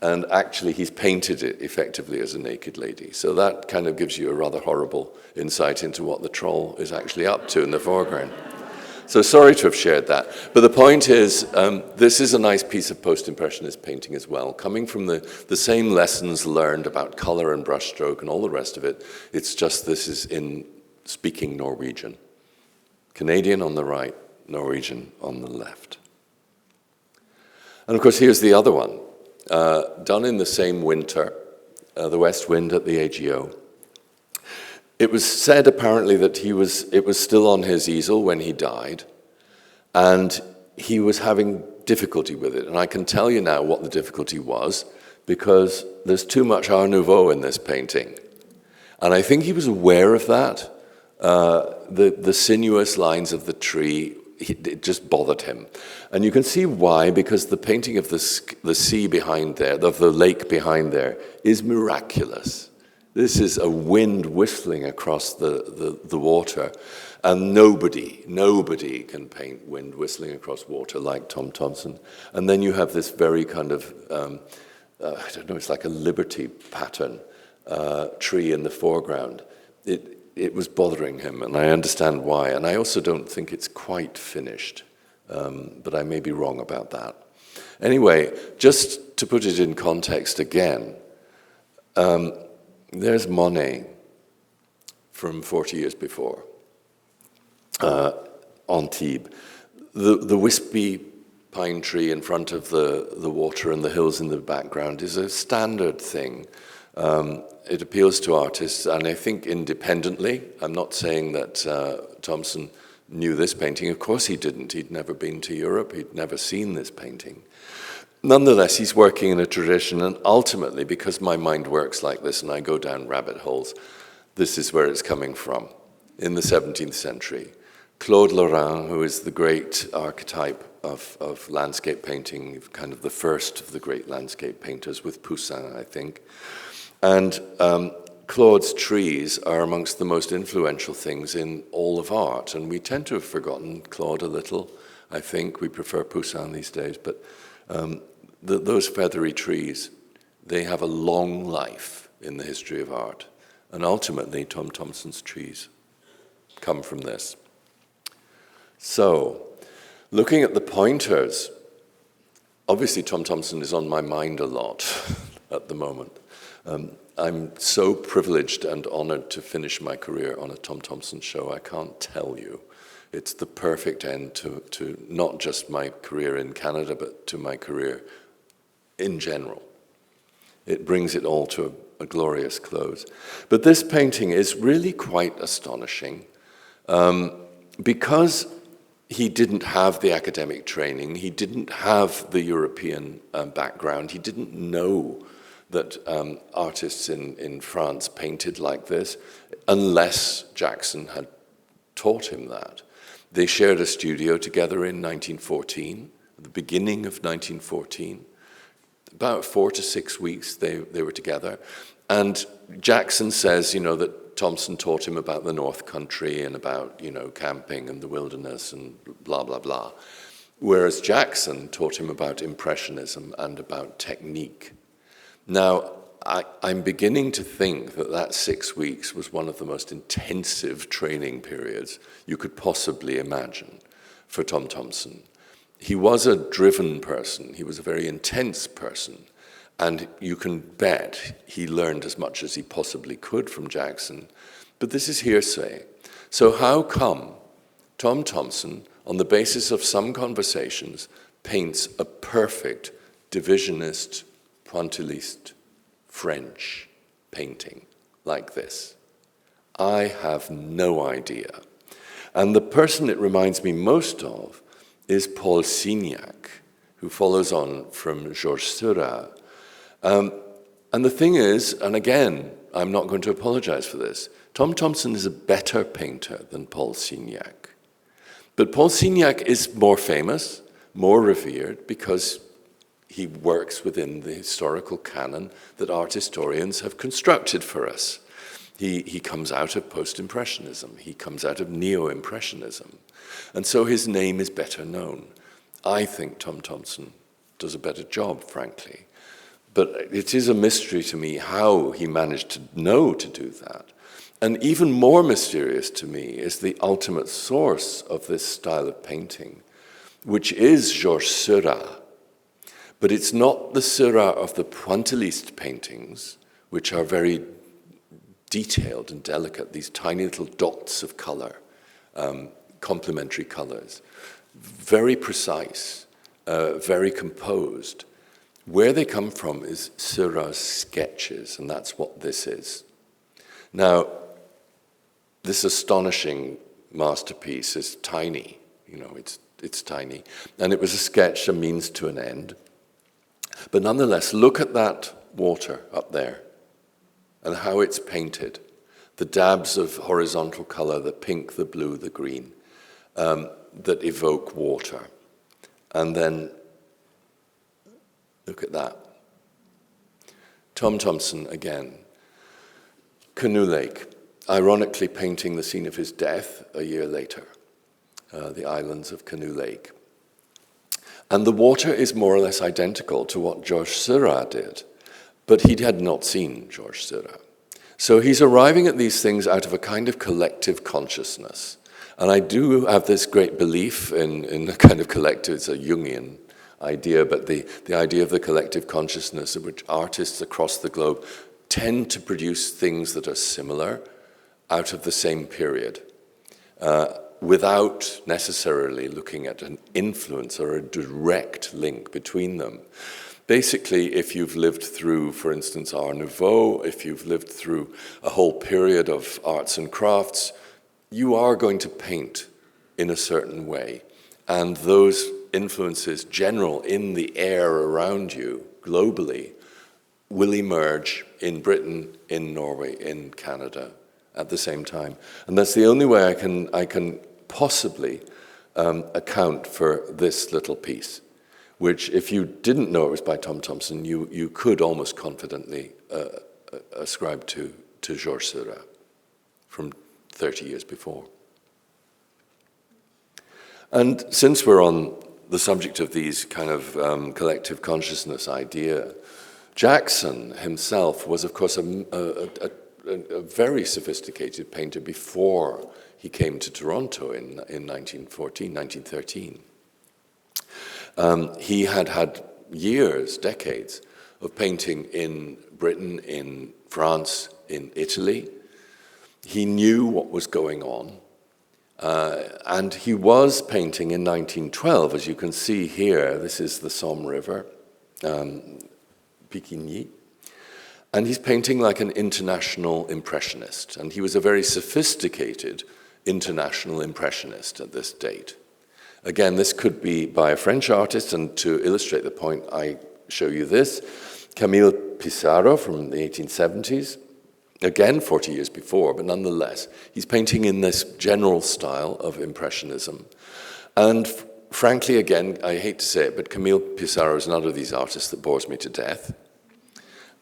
And actually, he's painted it effectively as a naked lady. So that kind of gives you a rather horrible insight into what the troll is actually up to in the foreground. So sorry to have shared that. But the point is, this is a nice piece of post-impressionist painting as well, coming from the same lessons learned about color and brushstroke and all the rest of it. It's just this is in speaking Norwegian. Canadian on the right, Norwegian on the left. And of course, here's the other one. Done in the same winter, the West Wind at the AGO. It was said apparently that it was still on his easel when he died, and he was having difficulty with it. And I can tell you now what the difficulty was, because there's too much Art Nouveau in this painting. And I think he was aware of that. The sinuous lines of the tree, it just bothered him. And you can see why, because the painting of the sea behind there, of the lake behind there, is miraculous. This is a wind whistling across the water, and nobody can paint wind whistling across water like Tom Thomson. And then you have this very kind of, I don't know, it's like a liberty pattern tree in the foreground. It was bothering him, and I understand why. And I also don't think it's quite finished, but I may be wrong about that. Anyway, just to put it in context again, there's Monet from 40 years before, Antibes. The wispy pine tree in front of the water and the hills in the background is a standard thing. It appeals to artists, and I think independently. I'm not saying that Thomson knew this painting. Of course he didn't. He'd never been to Europe. He'd never seen this painting. Nonetheless, he's working in a tradition, and ultimately, because my mind works like this and I go down rabbit holes, this is where it's coming from. In the 17th century, Claude Lorrain, who is the great archetype of landscape painting, kind of the first of the great landscape painters, with Poussin, I think. And Claude's trees are amongst the most influential things in all of art, and we tend to have forgotten Claude a little, I think. We prefer Poussin these days, but those feathery trees, they have a long life in the history of art. And ultimately, Tom Thomson's trees come from this. So, looking at the pointers, obviously Tom Thomson is on my mind a lot at the moment. I'm so privileged and honored to finish my career on a Tom Thomson show, I can't tell you. It's the perfect end to not just my career in Canada, but to my career in general. It brings it all to a glorious close. But this painting is really quite astonishing because he didn't have the academic training, he didn't have the European background, he didn't know that artists in France painted like this, unless Jackson had taught him that. They shared a studio together in 1914, at the beginning of 1914. About 4 to 6 weeks they were together. And Jackson says, that Thomson taught him about the North Country and about, camping and the wilderness and blah, blah, blah. Whereas Jackson taught him about Impressionism and about technique. Now, I'm beginning to think that 6 weeks was one of the most intensive training periods you could possibly imagine for Tom Thomson. He was a driven person. He was a very intense person. And you can bet he learned as much as he possibly could from Jackson. But this is hearsay. So how come Tom Thomson, on the basis of some conversations, paints a perfect divisionist, pointilliste French painting like this? I have no idea. And the person it reminds me most of is Paul Signac, who follows on from Georges Seurat. And the thing is, and again, I'm not going to apologize for this, Tom Thomson is a better painter than Paul Signac. But Paul Signac is more famous, more revered, because he works within the historical canon that art historians have constructed for us. He comes out of post-impressionism. He comes out of neo-impressionism. And so his name is better known. I think Tom Thomson does a better job, frankly. But it is a mystery to me how he managed to know to do that. And even more mysterious to me is the ultimate source of this style of painting, which is Georges Seurat. But it's not the Seurat of the pointilliste paintings, which are very detailed and delicate, these tiny little dots of color, complementary colors, very precise, very composed. Where they come from is Seurat's sketches, and that's what this is. Now, this astonishing masterpiece is tiny, it's tiny, and it was a sketch, a means to an end. But nonetheless, look at that water up there and how it's painted. The dabs of horizontal color, the pink, the blue, the green, that evoke water. And then, look at that. Tom Thomson again. Canoe Lake, ironically painting the scene of his death a year later, the islands of Canoe Lake. And the water is more or less identical to what Georges Seurat did, but he had not seen Georges Seurat. So he's arriving at these things out of a kind of collective consciousness. And I do have this great belief in a kind of collective, it's a Jungian idea, but the idea of the collective consciousness in which artists across the globe tend to produce things that are similar out of the same period, without necessarily looking at an influence or a direct link between them. Basically, if you've lived through, for instance, Art Nouveau, if you've lived through a whole period of arts and crafts, you are going to paint in a certain way. And those influences, general in the air around you, globally, will emerge in Britain, in Norway, in Canada at the same time. And that's the only way I can possibly account for this little piece, which if you didn't know it was by Tom Thomson, you could almost confidently ascribe to Georges Seurat from 30 years before. And since we're on the subject of these kind of collective consciousness idea, Jackson himself was, of course, a very sophisticated painter before he came to Toronto in 1913. He had had years, decades, of painting in Britain, in France, in Italy. He knew what was going on. And he was painting in 1912, as you can see here. This is the Somme River, Bikini. And he's painting like an international impressionist. And he was a very sophisticated international impressionist at this date. Again, this could be by a French artist, and to illustrate the point, I show you this. Camille Pissarro from the 1870s. Again, 40 years before, but nonetheless, he's painting in this general style of Impressionism. And frankly, again, I hate to say it, but Camille Pissarro is another of these artists that bores me to death.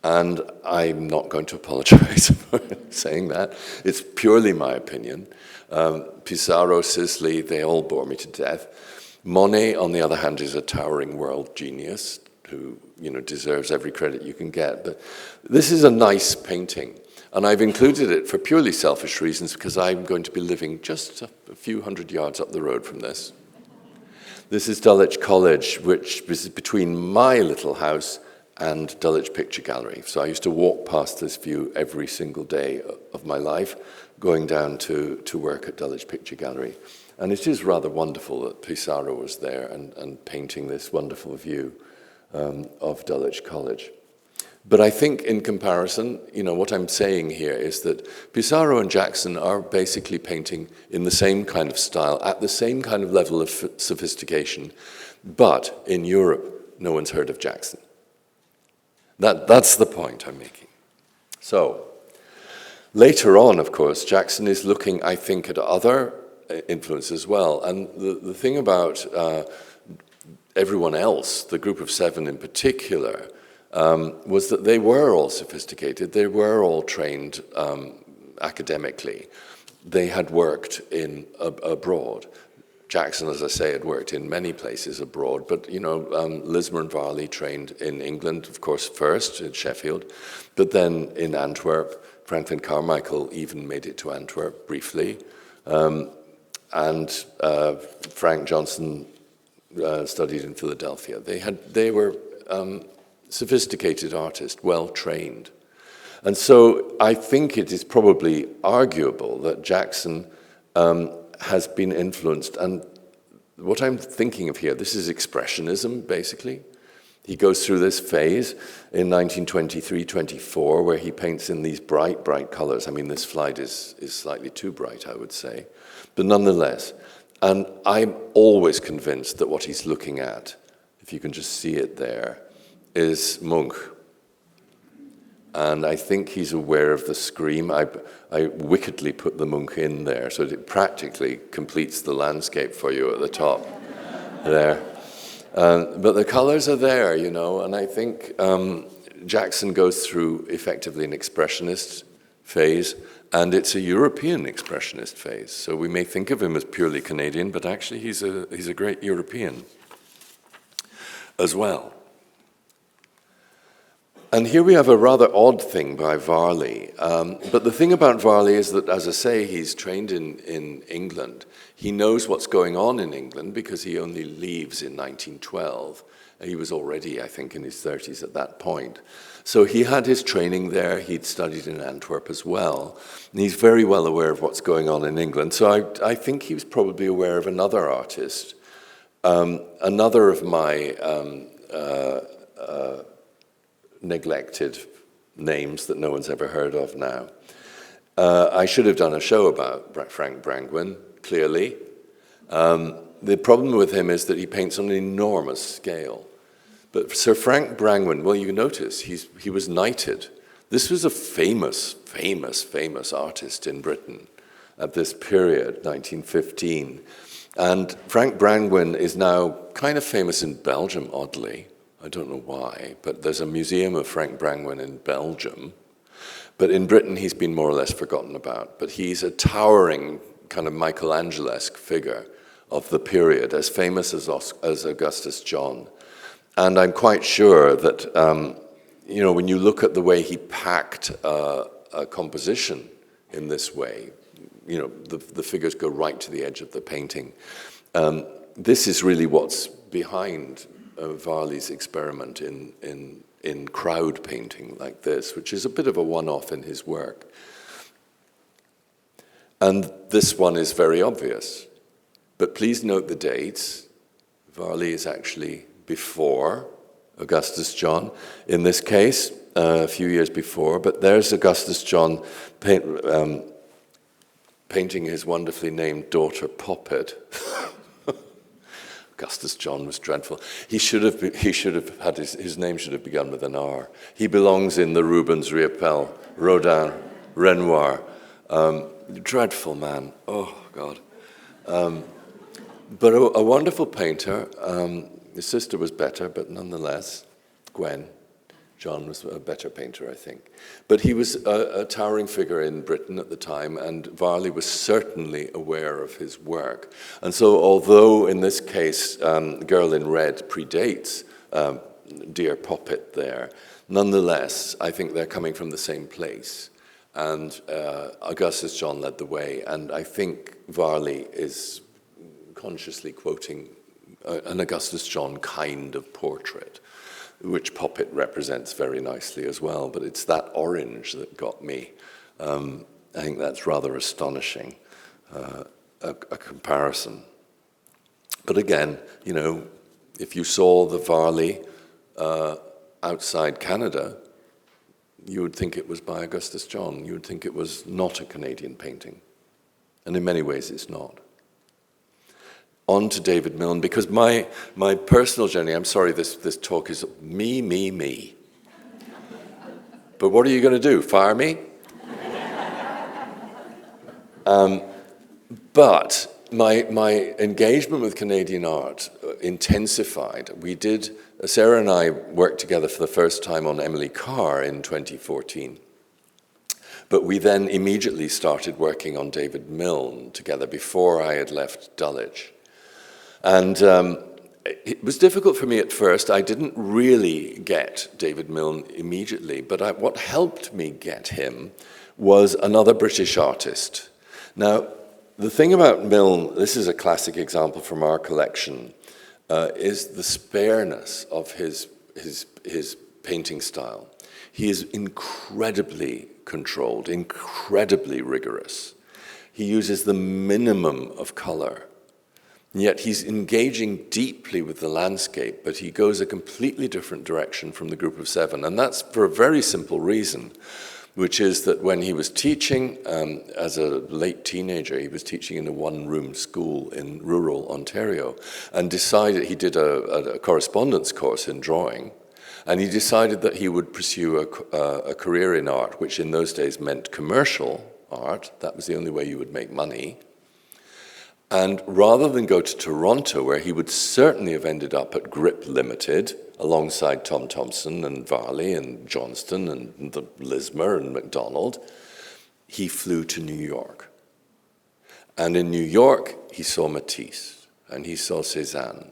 And I'm not going to apologize for saying that. It's purely my opinion. Pissarro, Sisley, they all bore me to death. Monet, on the other hand, is a towering world genius who, deserves every credit you can get. But this is a nice painting. And I've included it for purely selfish reasons because I'm going to be living just a few hundred yards up the road from this. This is Dulwich College, which is between my little house and Dulwich Picture Gallery. So I used to walk past this view every single day of my life, going down to work at Dulwich Picture Gallery. And it is rather wonderful that Pissarro was there and painting this wonderful view of Dulwich College. But I think in comparison, what I'm saying here is that Pissarro and Jackson are basically painting in the same kind of style, at the same kind of level of sophistication, but in Europe, no one's heard of Jackson. That's the point I'm making. So, later on, of course, Jackson is looking, I think, at other influences as well. And the thing about everyone else, the group of seven in particular, was that they were all sophisticated, they were all trained academically. They had worked abroad. Jackson, as I say, had worked in many places abroad, but Lismer and Varley trained in England, of course, first in Sheffield, but then in Antwerp. Franklin Carmichael even made it to Antwerp briefly, and Frank Johnson studied in Philadelphia. They were sophisticated artists, well trained. And so I think it is probably arguable that Jackson has been influenced, and what I'm thinking of here, this is Expressionism, basically. He goes through this phase in 1923-24, where he paints in these bright, bright colors. I mean, this slide is slightly too bright, I would say, but nonetheless. And I'm always convinced that what he's looking at, if you can just see it there, is Munch. And I think he's aware of the scream. I wickedly put the Munch in there, so that it practically completes the landscape for you at the top there. But the colors are there, and I think Jackson goes through effectively an expressionist phase, and it's a European expressionist phase. So we may think of him as purely Canadian, but actually he's a great European as well. And here we have a rather odd thing by Varley. But the thing about Varley is that, as I say, he's trained in England. He knows what's going on in England because he only leaves in 1912. He was already, I think, in his 30s at that point. So he had his training there. He'd studied in Antwerp as well. And he's very well aware of what's going on in England. So I think he was probably aware of another artist, another of my neglected names that no one's ever heard of now. I should have done a show about Frank Brangwyn, clearly. The problem with him is that he paints on an enormous scale. But Sir Frank Brangwyn, well, you notice, he was knighted. This was a famous, famous, famous artist in Britain at this period, 1915. And Frank Brangwyn is now kind of famous in Belgium, oddly. I don't know why, but there's a museum of Frank Brangwyn in Belgium. But in Britain, he's been more or less forgotten about. But he's a towering kind of Michelangelesque figure of the period, as famous as Augustus John. And I'm quite sure that, when you look at the way he packed a composition in this way, the figures go right to the edge of the painting. This is really what's behind Varley's experiment in crowd painting like this, which is a bit of a one-off in his work. And this one is very obvious. But please note the dates. Varley is actually before Augustus John, in this case, a few years before. But there's Augustus John painting his wonderfully named daughter Poppet. Augustus John was dreadful. He should have had his name should have begun with an R. He belongs in the Rubens, Riopelle, Rodin, Renoir. Dreadful man. Oh God. But a wonderful painter. His sister was better, but nonetheless, Gwen. John was a better painter, I think. But he was a towering figure in Britain at the time, and Varley was certainly aware of his work. And so although in this case, Girl in Red predates Dear Poppet there, nonetheless, I think they're coming from the same place. And Augustus John led the way, and I think Varley is consciously quoting an Augustus John kind of portrait, which Poppet represents very nicely as well, but it's that orange that got me. I think that's rather astonishing, a comparison. But again, you know, if you saw the Varley outside Canada, you would think it was by Augustus John. You would think it was not a Canadian painting. And in many ways, it's not. On to David Milne, because my personal journey, I'm sorry, this talk is me. But what are you going to do, fire me? But my engagement with Canadian art intensified. Sarah and I worked together for the first time on Emily Carr in 2014. But we then immediately started working on David Milne together before I had left Dulwich. And it was difficult for me at first. I didn't really get David Milne immediately, but what helped me get him was another British artist. Now, the thing about Milne, this is a classic example from our collection, is the spareness of his painting style. He is incredibly controlled, incredibly rigorous. He uses the minimum of color. Yet he's engaging deeply with the landscape, but he goes a completely different direction from the group of seven. And that's for a very simple reason, which is that when he was teaching as a late teenager, he was teaching in a one-room school in rural Ontario, and decided, he did a correspondence course in drawing, and he decided that he would pursue a career in art, which in those days meant commercial art. That was the only way you would make money. And rather than go to Toronto, where he would certainly have ended up at Grip Limited, alongside Tom Thomson and Varley and Johnston and the Lismer and MacDonald, he flew to New York. And in New York, he saw Matisse, and he saw Cézanne,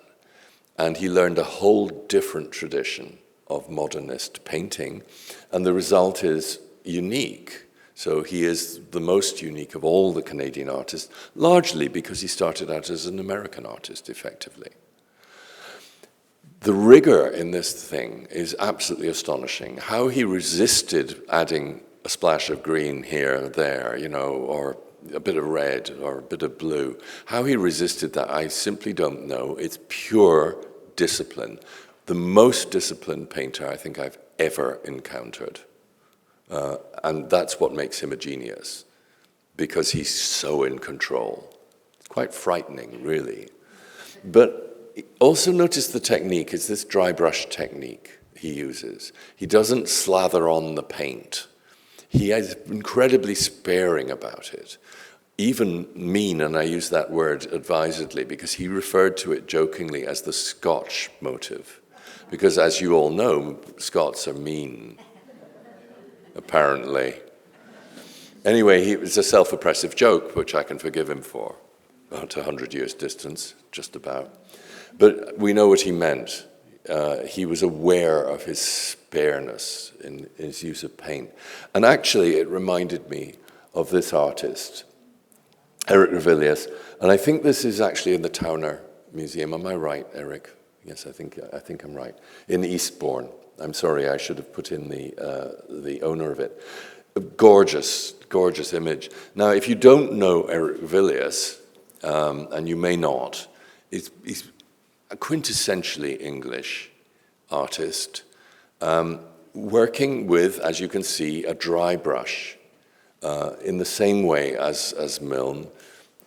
and he learned a whole different tradition of modernist painting, and the result is unique. So he is the most unique of all the Canadian artists, largely because he started out as an American artist, effectively. The rigor in this thing is absolutely astonishing. How he resisted adding a splash of green here and there, you know, or a bit of red or a bit of blue. How he resisted that, I simply don't know. It's pure discipline. The most disciplined painter I think I've ever encountered. And that's what makes him a genius, because he's so in control. It's quite frightening, really. But also notice the technique. It's this dry brush technique he uses. He doesn't slather on the paint. He is incredibly sparing about it. Even mean, and I use that word advisedly, because he referred to it jokingly as the Scotch motive. Because as you all know, Scots are mean. Apparently. Anyway, it was a self-oppressive joke, which I can forgive him for. About 100 years distance, just about. But we know what he meant. He was aware of his spareness in his use of paint. And actually, it reminded me of this artist, Eric Revilius. And I think this is actually in the Towner Museum. Am I right, Eric? Yes, I think I'm right. In Eastbourne. I'm sorry, I should have put in the owner of it. A gorgeous, gorgeous image. Now, if you don't know Eric Revilius, and you may not, he's a quintessentially English artist, working with, as you can see, a dry brush, in the same way as Milne,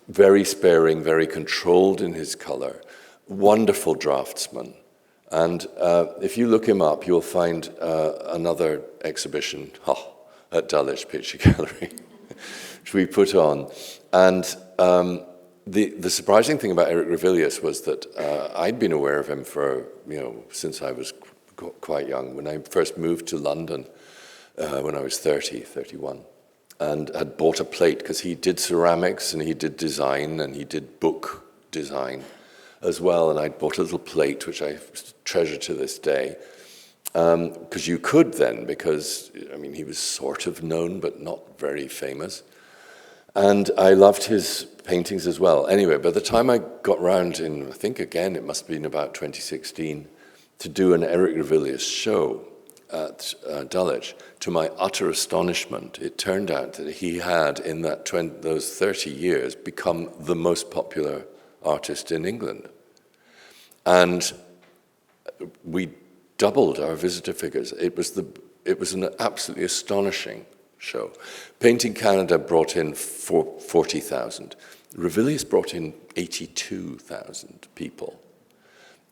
very sparing, very controlled in his color, wonderful draftsman. And if you look him up, you'll find another exhibition at Dulwich Picture Gallery, which we put on. And the surprising thing about Eric Revilius was that I'd been aware of him for, since I was quite young. When I first moved to London, when I was 31, and had bought a plate, because he did ceramics and he did design and he did book design as well, and I'd bought a little plate, which I treasure to this day, because you could then, because, he was sort of known, but not very famous. And I loved his paintings as well. Anyway, by the time I got round in, I think again, it must have been about 2016, to do an Eric Revilius show, at Dulwich, to my utter astonishment, it turned out that he had, in those 30 years, become the most popular artist in England. And we doubled our visitor figures. It was an absolutely astonishing show. Painting Canada brought in 40,000. Revilius brought in 82,000 people.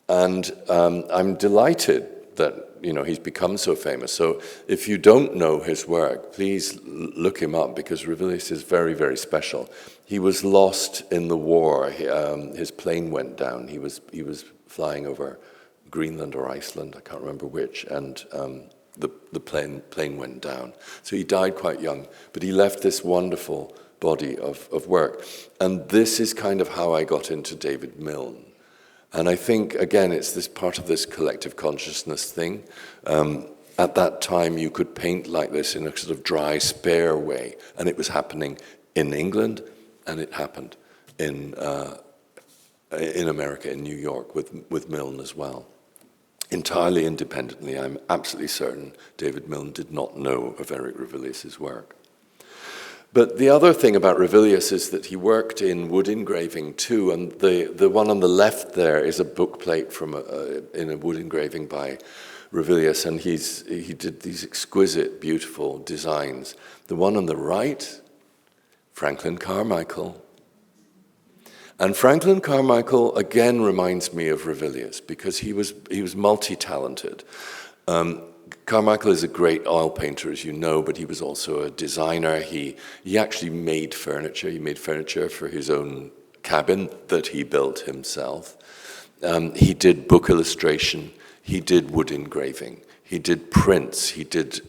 And I'm delighted that he's become so famous. So if you don't know his work, please look him up, because Revilius is very, very special. He was lost in the war. His plane went down. He was flying over Greenland or Iceland, I can't remember which, and the plane went down. So he died quite young, but he left this wonderful body of work. And this is kind of how I got into David Milne. And I think, again, it's this part of this collective consciousness thing. At that time, you could paint like this in a sort of dry, spare way. And it was happening in England, and it happened in America, in New York, with Milne as well. Entirely independently, I'm absolutely certain David Milne did not know of Eric Revilius's work. But the other thing about Revilius is that he worked in wood engraving too, and the one on the left there is a bookplate from in a wood engraving by Revilius, and he did these exquisite, beautiful designs. The one on the right, Franklin Carmichael. And Franklin Carmichael again reminds me of Revilius, because he was multi-talented. Carmichael is a great oil painter, as you know, but he was also a designer. He actually made furniture. He made furniture for his own cabin that he built himself. He did book illustration. He did wood engraving. He did prints. He did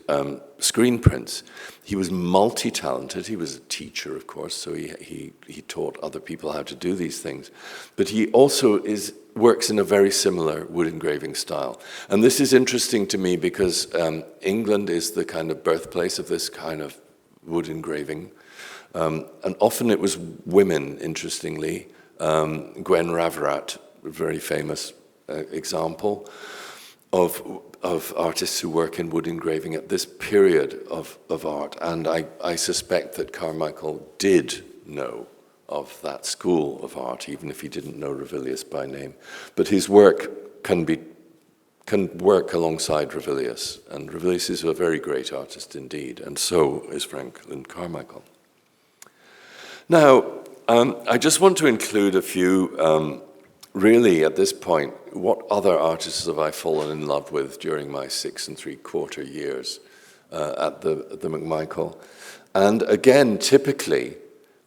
screen prints. He was multi-talented. He was a teacher, of course, so he taught other people how to do these things. But he also works in a very similar wood engraving style. And this is interesting to me because England is the kind of birthplace of this kind of wood engraving. And often it was women, interestingly. Gwen Ravrat, a very famous example of artists who work in wood engraving at this period of art. And I suspect that Carmichael did know of that school of art, even if he didn't know Revilius by name. But his work can work alongside Revilius, and Revilius is a very great artist indeed, and so is Franklin Carmichael. Now, I just want to include a few, really at this point, what other artists have I fallen in love with during my 6 3/4 years at the McMichael. And again, typically,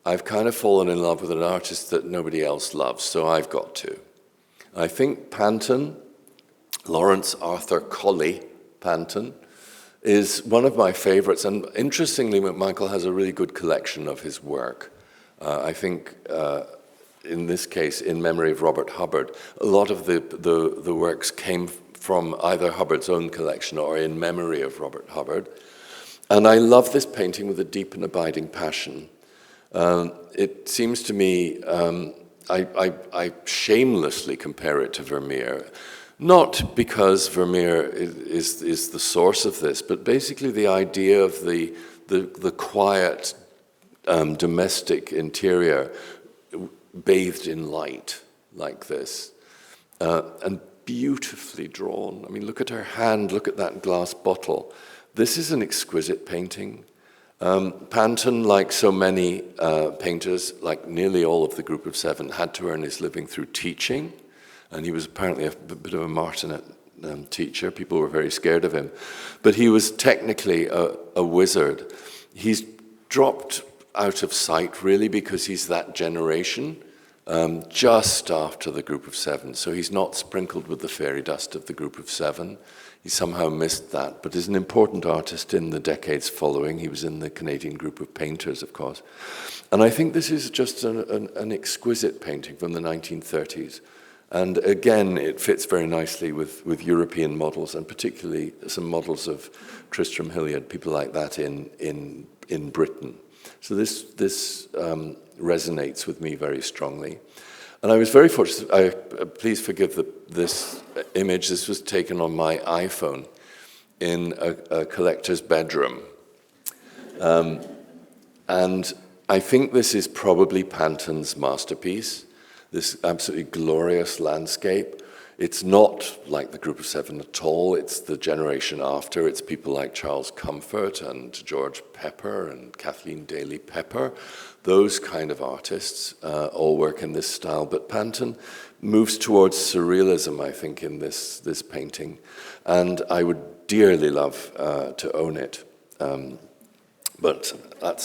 I've kind of fallen in love with an artist that nobody else loves, so I've got to. I think Panton, Lawrence Arthur Colley Panton, is one of my favorites. And interestingly, McMichael has a really good collection of his work. I think, in this case, in memory of Robert Hubbard, a lot of the works came from either Hubbard's own collection or in memory of Robert Hubbard. And I love this painting with a deep and abiding passion. It seems to me, I shamelessly compare it to Vermeer, not because Vermeer is the source of this, but basically the idea of the quiet domestic interior bathed in light like this, and beautifully drawn. I mean, look at her hand, look at that glass bottle. This is an exquisite painting. Panton, like so many painters, like nearly all of the group of 7, had to earn his living through teaching, and he was apparently a bit of a martinet teacher. People were very scared of him. But he was technically a wizard. He's dropped out of sight, really, because he's that generation, just after the group of 7. So he's not sprinkled with the fairy dust of the group of 7. He somehow missed that, but is an important artist in the decades following. He was in the Canadian group of painters, of course. And I think this is just an exquisite painting from the 1930s. And again, it fits very nicely with European models, and particularly some models of Tristram Hilliard, people like that in Britain. So this resonates with me very strongly. And I was very fortunate. Please forgive this image. This was taken on my iPhone. in a collector's bedroom. And I think this is probably Panton's masterpiece, this absolutely glorious landscape. It's not like the Group of Seven at all. It's the generation after. It's people like Charles Comfort and George Pepper and Kathleen Daly Pepper. Those kind of artists all work in this style. But Panton moves towards surrealism, I think, in this painting. And I would dearly love to own it. But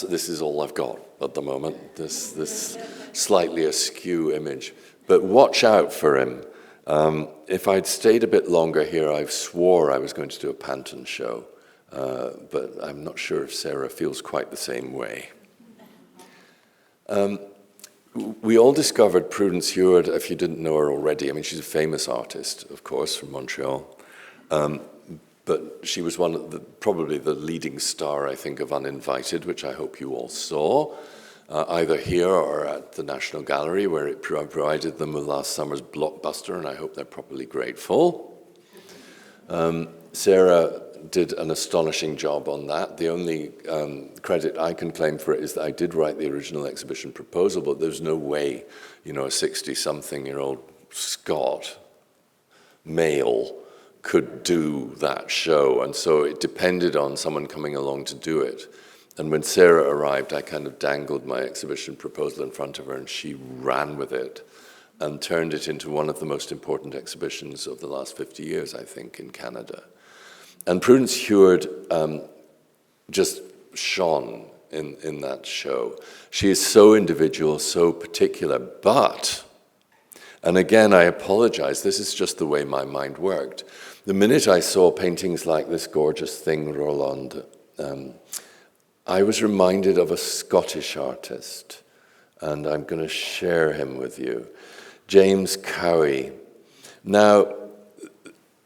this is all I've got at the moment, this slightly askew image. But watch out for him. If I'd stayed a bit longer here, I swore I was going to do a Panton show. But I'm not sure if Sarah feels quite the same way. We all discovered Prudence Heward, if you didn't know her already. I mean, she's a famous artist, of course, from Montreal. But she was probably the leading star, I think, of Uninvited, which I hope you all saw, either here or at the National Gallery, where it provided them with last summer's blockbuster, and I hope they're properly grateful. Sarah did an astonishing job on that. The only credit I can claim for it is that I did write the original exhibition proposal, but there's no way, a 60-something-year-old Scot, male, could do that show, and so it depended on someone coming along to do it. And when Sarah arrived, I kind of dangled my exhibition proposal in front of her, and she ran with it and turned it into one of the most important exhibitions of the last 50 years, I think, in Canada. And Prudence Heward just shone in that show. She is so individual, so particular, but, and again, I apologize, this is just the way my mind worked. The minute I saw paintings like this gorgeous thing, Roland, I was reminded of a Scottish artist, and I'm going to share him with you, James Cowie. Now,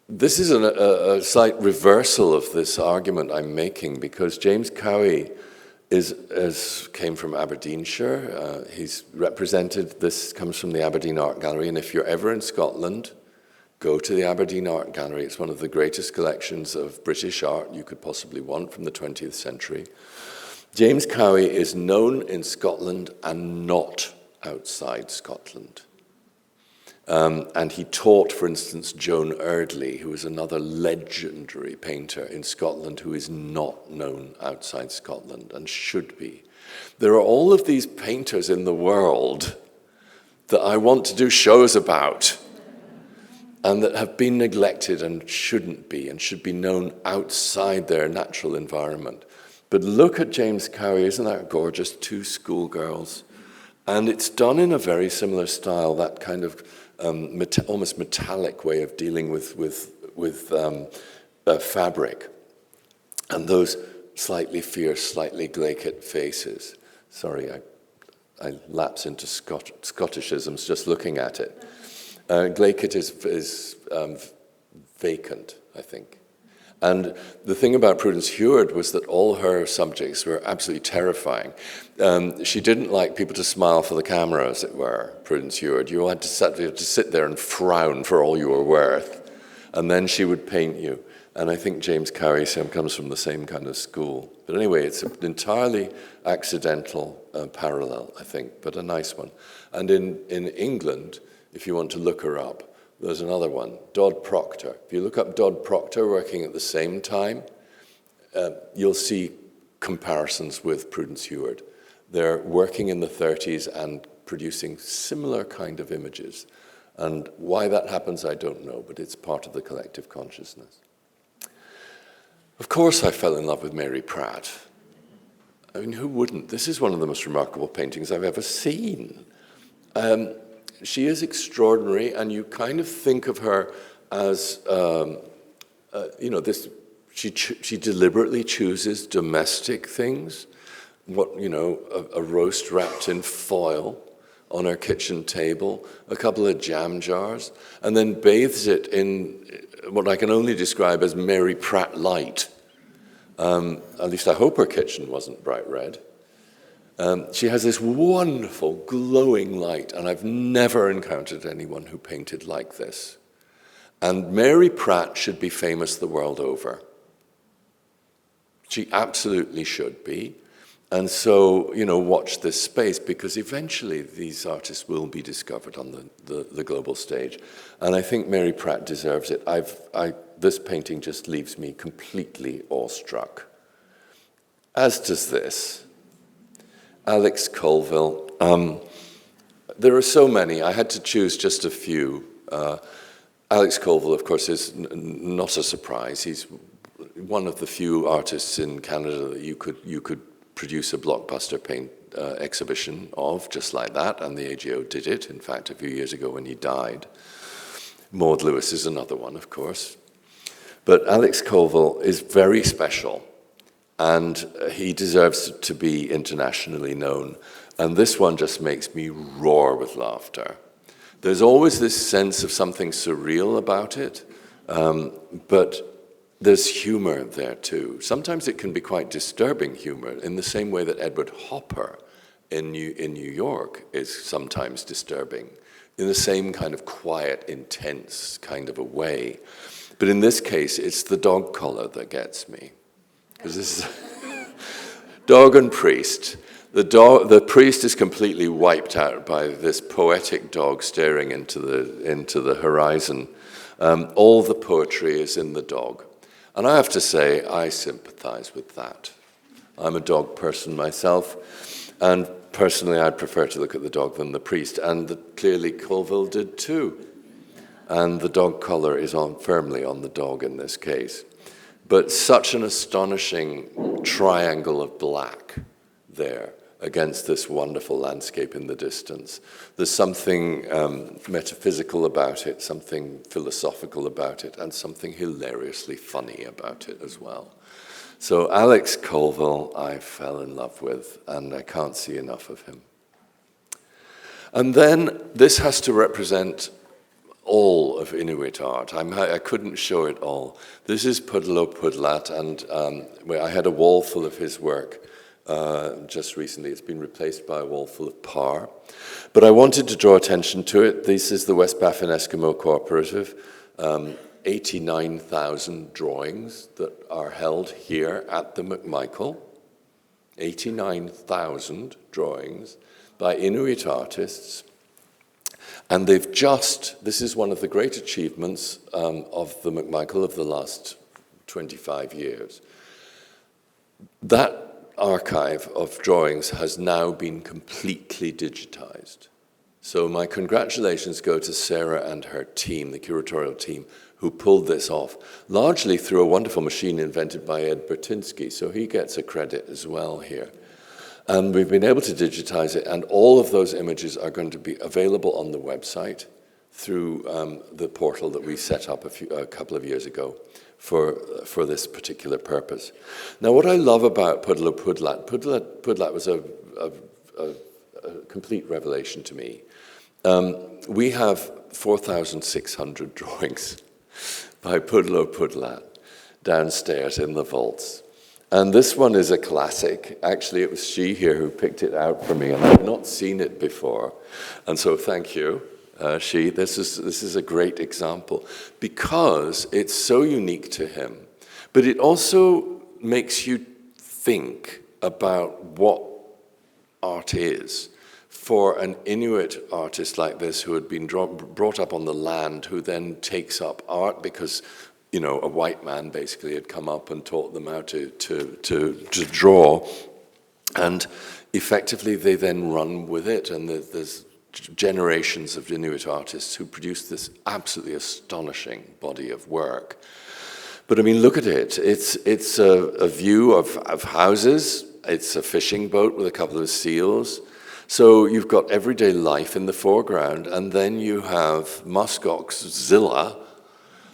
this is a slight reversal of this argument I'm making, because James Cowie came from Aberdeenshire. He's represented, this comes from the Aberdeen Art Gallery, and if you're ever in Scotland, go to the Aberdeen Art Gallery. It's one of the greatest collections of British art you could possibly want from the 20th century. James Cowie is known in Scotland and not outside Scotland. And he taught, for instance, Joan Erdley, who is another legendary painter in Scotland who is not known outside Scotland and should be. There are all of these painters in the world that I want to do shows about and that have been neglected and shouldn't be, and should be known outside their natural environment. But look at James Cowie, isn't that gorgeous? Two schoolgirls. And it's done in a very similar style, that kind of almost metallic way of dealing with fabric. And those slightly fierce, slightly glaikit faces. Sorry, I lapse into Scottishisms just looking at it. Glaikit is vacant, I think. And the thing about Prudence Heward was that all her subjects were absolutely terrifying. She didn't like people to smile for the camera, as it were, Prudence Heward. You had to sit there and frown for all you were worth, and then she would paint you. And I think James Cowie comes from the same kind of school. But anyway, it's an entirely accidental parallel, I think, but a nice one. And in England, if you want to look her up, there's another one, Dodd Proctor. If you look up Dodd Proctor working at the same time, you'll see comparisons with Prudence Heward. They're working in the 30s and producing similar kind of images. And why that happens, I don't know, but it's part of the collective consciousness. Of course I fell in love with Mary Pratt. I mean, who wouldn't? This is one of the most remarkable paintings I've ever seen. She is extraordinary, and you kind of think of her as, she deliberately chooses domestic things, a roast wrapped in foil on her kitchen table, a couple of jam jars, and then bathes it in what I can only describe as Mary Pratt light. At least I hope her kitchen wasn't bright red. She has this wonderful glowing light, and I've never encountered anyone who painted like this. And Mary Pratt should be famous the world over. She absolutely should be. And so, watch this space, because eventually these artists will be discovered on the global stage. And I think Mary Pratt deserves it. This painting just leaves me completely awestruck, as does this. Alex Colville. There are so many. I had to choose just a few. Alex Colville, of course, is not a surprise. He's one of the few artists in Canada that you could produce a blockbuster paint exhibition of, just like that, and the AGO did it, in fact, a few years ago when he died. Maud Lewis is another one, of course. But Alex Colville is very special, and he deserves to be internationally known. And this one just makes me roar with laughter. There's always this sense of something surreal about it, but there's humor there too. Sometimes it can be quite disturbing humor, in the same way that Edward Hopper in New York is sometimes disturbing, in the same kind of quiet, intense kind of a way. But in this case, it's the dog collar that gets me. Because this is dog and priest. The priest is completely wiped out by this poetic dog staring into the horizon. All the poetry is in the dog. And I have to say, I sympathize with that. I'm a dog person myself, and personally I'd prefer to look at the dog than the priest, and clearly Colville did too. And the dog collar is firmly on the dog in this case. But such an astonishing triangle of black there against this wonderful landscape in the distance. There's something metaphysical about it, something philosophical about it, and something hilariously funny about it as well. So Alex Colville, I fell in love with, and I can't see enough of him. And then this has to represent all of Inuit art. I couldn't show it all. This is Pudlo Pudlat, and I had a wall full of his work. Just recently, it's been replaced by a wall full of par. But I wanted to draw attention to it. This is the West Baffin Eskimo Cooperative. 89,000 drawings that are held here at the McMichael. 89,000 drawings by Inuit artists. And this is one of the great achievements of the McMichael of the last 25 years. That archive of drawings has now been completely digitized. So my congratulations go to Sarah and her team, the curatorial team, who pulled this off, largely through a wonderful machine invented by Ed Bertinsky, so he gets a credit as well here. And we've been able to digitize it, and all of those images are going to be available on the website through the portal that we set up a couple of years ago for this particular purpose. Now, what I love about Pudlo Pudlat was a complete revelation to me. We have 4,600 drawings by Pudlo Pudlat downstairs in the vaults. And this one is a classic. Actually, it was she here who picked it out for me, and I've not seen it before. And so thank you. This is a great example because it's so unique to him, but it also makes you think about what art is for an Inuit artist like this who had been brought up on the land, who then takes up art because, a white man basically had come up and taught them how to draw, and effectively they then run with it, and there's generations of Inuit artists who produce this absolutely astonishing body of work. But I mean, look at it. It's a view of houses. It's a fishing boat with a couple of seals. So you've got everyday life in the foreground, and then you have muskox Zilla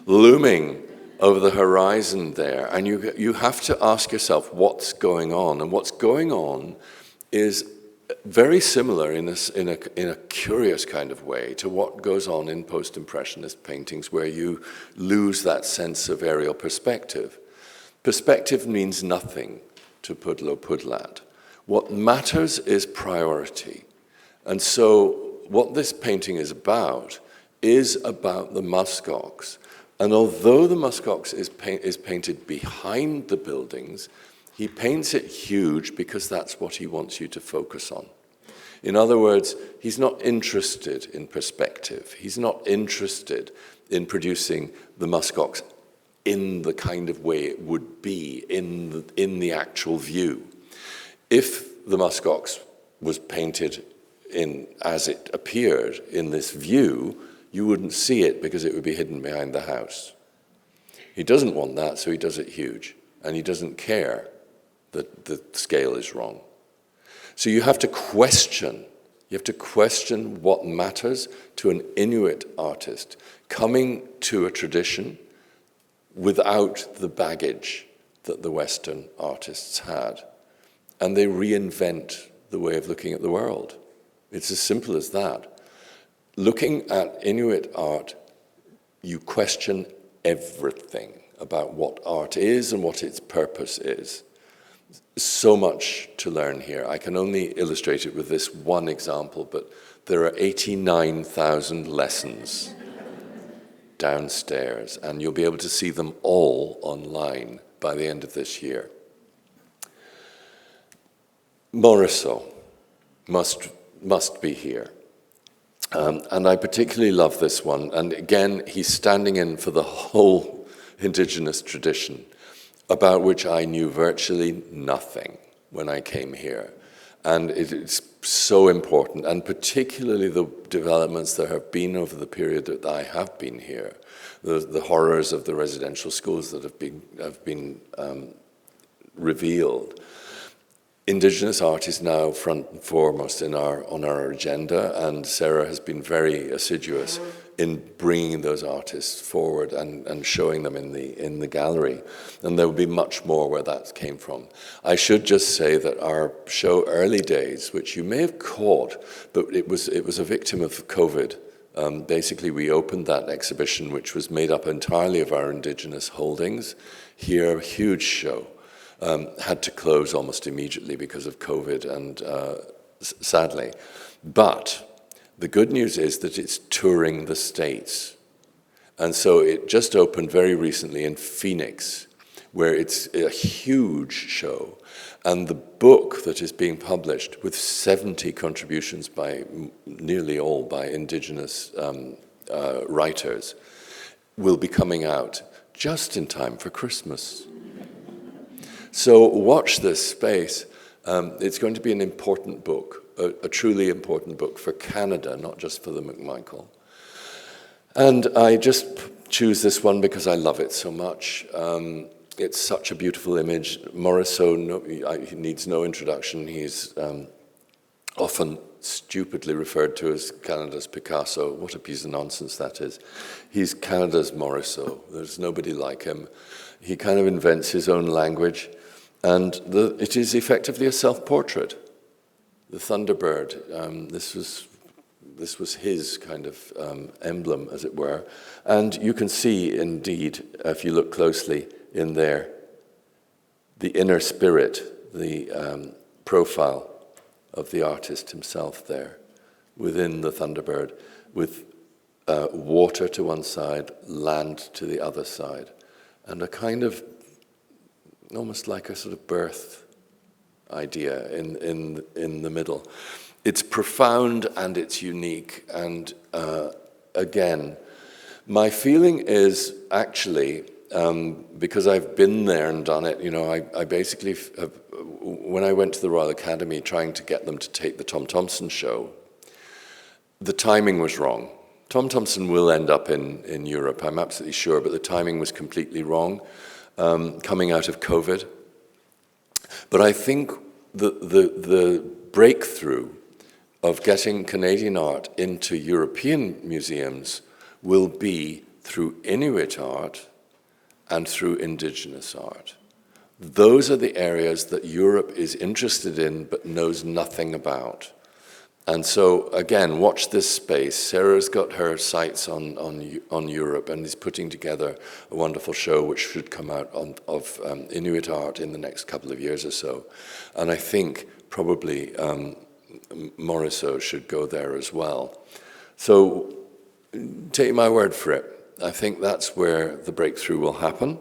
looming over the horizon there. And you have to ask yourself what's going on. And what's going on is very similar in a curious kind of way to what goes on in post-impressionist paintings, where you lose that sense of aerial perspective. Perspective means nothing to Pudlo Pudlat. What matters is priority. And so what this painting is about the muskox. And although the muskox is painted behind the buildings, He paints it huge because that's what he wants you to focus on. In other words, he's not interested in perspective. He's not interested in producing the muskox in the kind of way it would be in the actual view. If the muskox was painted in as it appeared in this view, you wouldn't see it because it would be hidden behind the house. He doesn't want that, so he does it huge, and he doesn't care that the scale is wrong. So you have to question what matters to an Inuit artist coming to a tradition without the baggage that the Western artists had. And they reinvent the way of looking at the world. It's as simple as that. Looking at Inuit art, you question everything about what art is and what its purpose is. So much to learn here. I can only illustrate it with this one example, but there are 89,000 lessons downstairs, and you'll be able to see them all online by the end of this year. Morisot must be here. And I particularly love this one. And again, he's standing in for the whole Indigenous tradition, about which I knew virtually nothing when I came here. And it's so important, and particularly the developments that have been over the period that I have been here, the horrors of the residential schools that have been revealed. Indigenous art is now front and foremost on our agenda, and Sarah has been very assiduous in bringing those artists forward and showing them in the gallery. And there will be much more where that came from. I should just say that our show Early Days, which you may have caught, but it was a victim of COVID. Basically, we opened that exhibition, which was made up entirely of our Indigenous holdings. Here, a huge show. Had to close almost immediately because of COVID, and sadly. But the good news is that it's touring the States. And so it just opened very recently in Phoenix, where it's a huge show. And the book that is being published, with 70 contributions by nearly all by Indigenous writers, will be coming out just in time for Christmas. So watch this space. It's going to be an important book, a truly important book for Canada, not just for the McMichael. And I just choose this one because I love it so much. It's such a beautiful image. Morisot he needs no introduction. He's often stupidly referred to as Canada's Picasso. What a piece of nonsense that is. He's Canada's Morisot. There's nobody like him. He kind of invents his own language. And it is effectively a self-portrait. The Thunderbird, this was his kind of emblem, as it were. And you can see, indeed, if you look closely in there, the inner spirit, the profile of the artist himself there, within the Thunderbird, with water to one side, land to the other side, and a kind of almost like a sort of birth idea in the middle. It's profound and it's unique. And again, my feeling is actually, because I've been there and done it, I basically, when I went to the Royal Academy trying to get them to take the Thomson show, the timing was wrong. Thomson will end up in Europe, I'm absolutely sure, but the timing was completely wrong. Coming out of COVID. But I think the breakthrough of getting Canadian art into European museums will be through Inuit art and through Indigenous art. Those are the areas that Europe is interested in but knows nothing about. And so, again, watch this space. Sarah's got her sights on Europe and is putting together a wonderful show which should come out of Inuit art in the next couple of years or so. And I think probably Morisot should go there as well. So take my word for it. I think that's where the breakthrough will happen.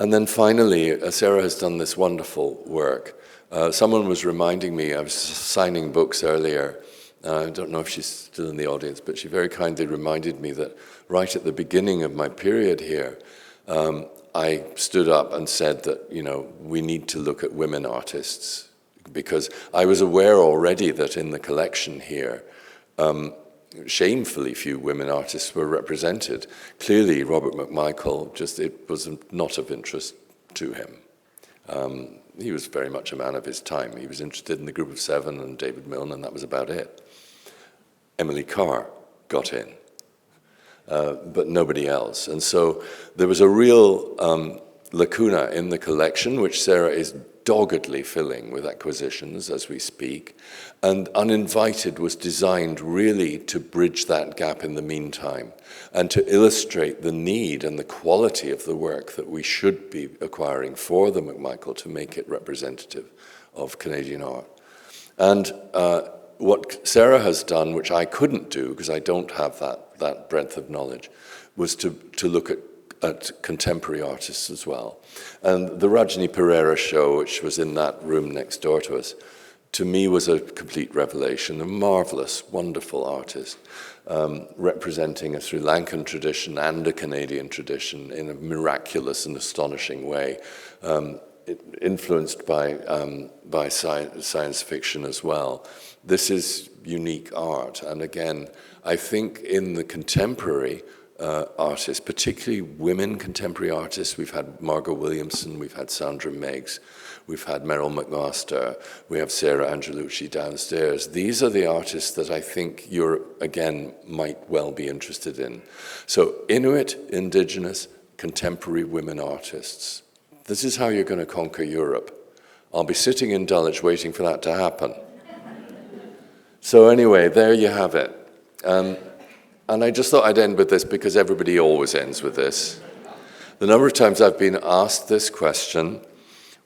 And then finally, Sarah has done this wonderful work. Someone was reminding me, I was signing books earlier. I don't know if she's still in the audience, but she very kindly reminded me that right at the beginning of my period here, I stood up and said that, we need to look at women artists, because I was aware already that in the collection here, shamefully few women artists were represented. Clearly, Robert McMichael, it was not of interest to him. He was very much a man of his time. He was interested in the Group of Seven and David Milne, and that was about it. Emily Carr got in, but nobody else. And so there was a real lacuna in the collection, which Sarah is doggedly filling with acquisitions as we speak, and Uninvited was designed really to bridge that gap in the meantime and to illustrate the need and the quality of the work that we should be acquiring for the McMichael to make it representative of Canadian art. And what Sarah has done, which I couldn't do because I don't have that breadth of knowledge, was to look at contemporary artists as well. And the Rajni Pereira show, which was in that room next door to us, to me was a complete revelation, a marvelous, wonderful artist, representing a Sri Lankan tradition and a Canadian tradition in a miraculous and astonishing way, influenced by science fiction as well. This is unique art, and again, I think in the contemporary artists, particularly women contemporary artists. We've had Margot Williamson, we've had Sandra Meggs, we've had Meryl McMaster, we have Sarah Angelucci downstairs. These are the artists that I think again, might well be interested in. So Inuit, Indigenous, contemporary women artists. This is how you're going to conquer Europe. I'll be sitting in Dulwich waiting for that to happen. So anyway, there you have it. And I just thought I'd end with this because everybody always ends with this. The number of times I've been asked this question,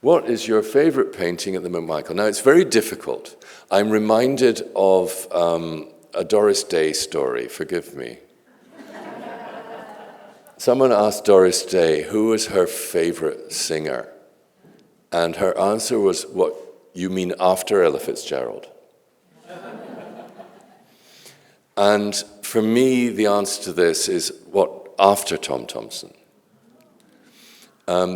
what is your favorite painting at the McMichael? Now, it's very difficult. I'm reminded of a Doris Day story, forgive me. Someone asked Doris Day who was her favorite singer. And her answer was, what, you mean after Ella Fitzgerald? And for me, the answer to this is after Tom Thomson.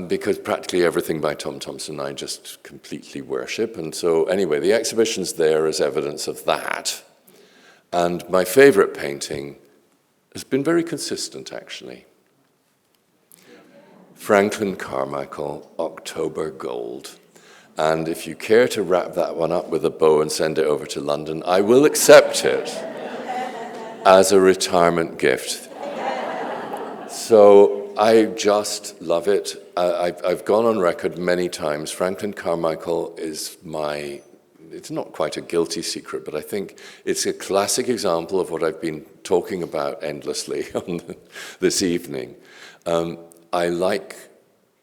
Because practically everything by Tom Thomson I just completely worship. And so anyway, the exhibition's there as evidence of that. And my favorite painting has been very consistent, actually. Franklin Carmichael, October Gold. And if you care to wrap that one up with a bow and send it over to London, I will accept it as a retirement gift. So I just love it. I've gone on record many times. Franklin Carmichael is it's not quite a guilty secret, but I think it's a classic example of what I've been talking about endlessly this evening.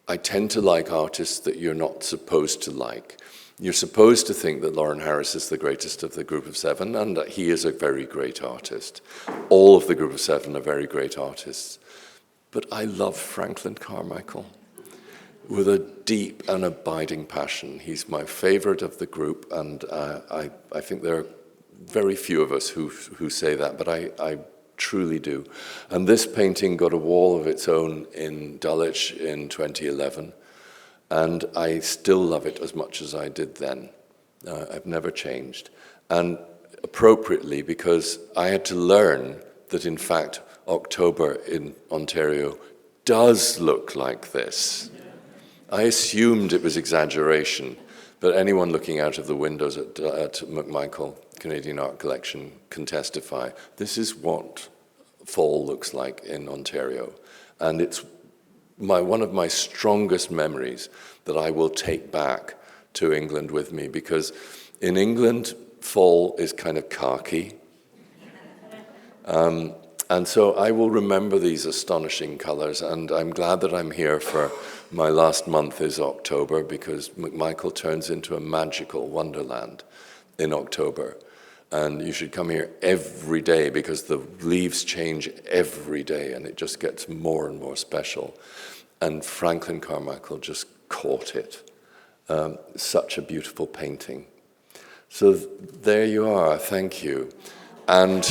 I tend to like artists that you're not supposed to like. You're supposed to think that Lauren Harris is the greatest of the Group of Seven, and that he is a very great artist. All of the Group of Seven are very great artists. But I love Franklin Carmichael with a deep and abiding passion. He's my favorite of the group, and I think there are very few of us who say that, but I truly do. And this painting got a wall of its own in Dulwich in 2011. And I still love it as much as I did then. I've never changed. And appropriately, because I had to learn that, in fact, October in Ontario does look like this. I assumed it was exaggeration, but anyone looking out of the windows at McMichael Canadian Art Collection can testify. This is what fall looks like in Ontario. And it's one of my strongest memories that I will take back to England with me, because in England, fall is kind of khaki. And so I will remember these astonishing colors, and I'm glad that I'm here for my last month is October, because McMichael turns into a magical wonderland in October. And you should come here every day, because the leaves change every day and it just gets more and more special. and Franklin Carmichael just caught it. Such a beautiful painting. So there you are, thank you. And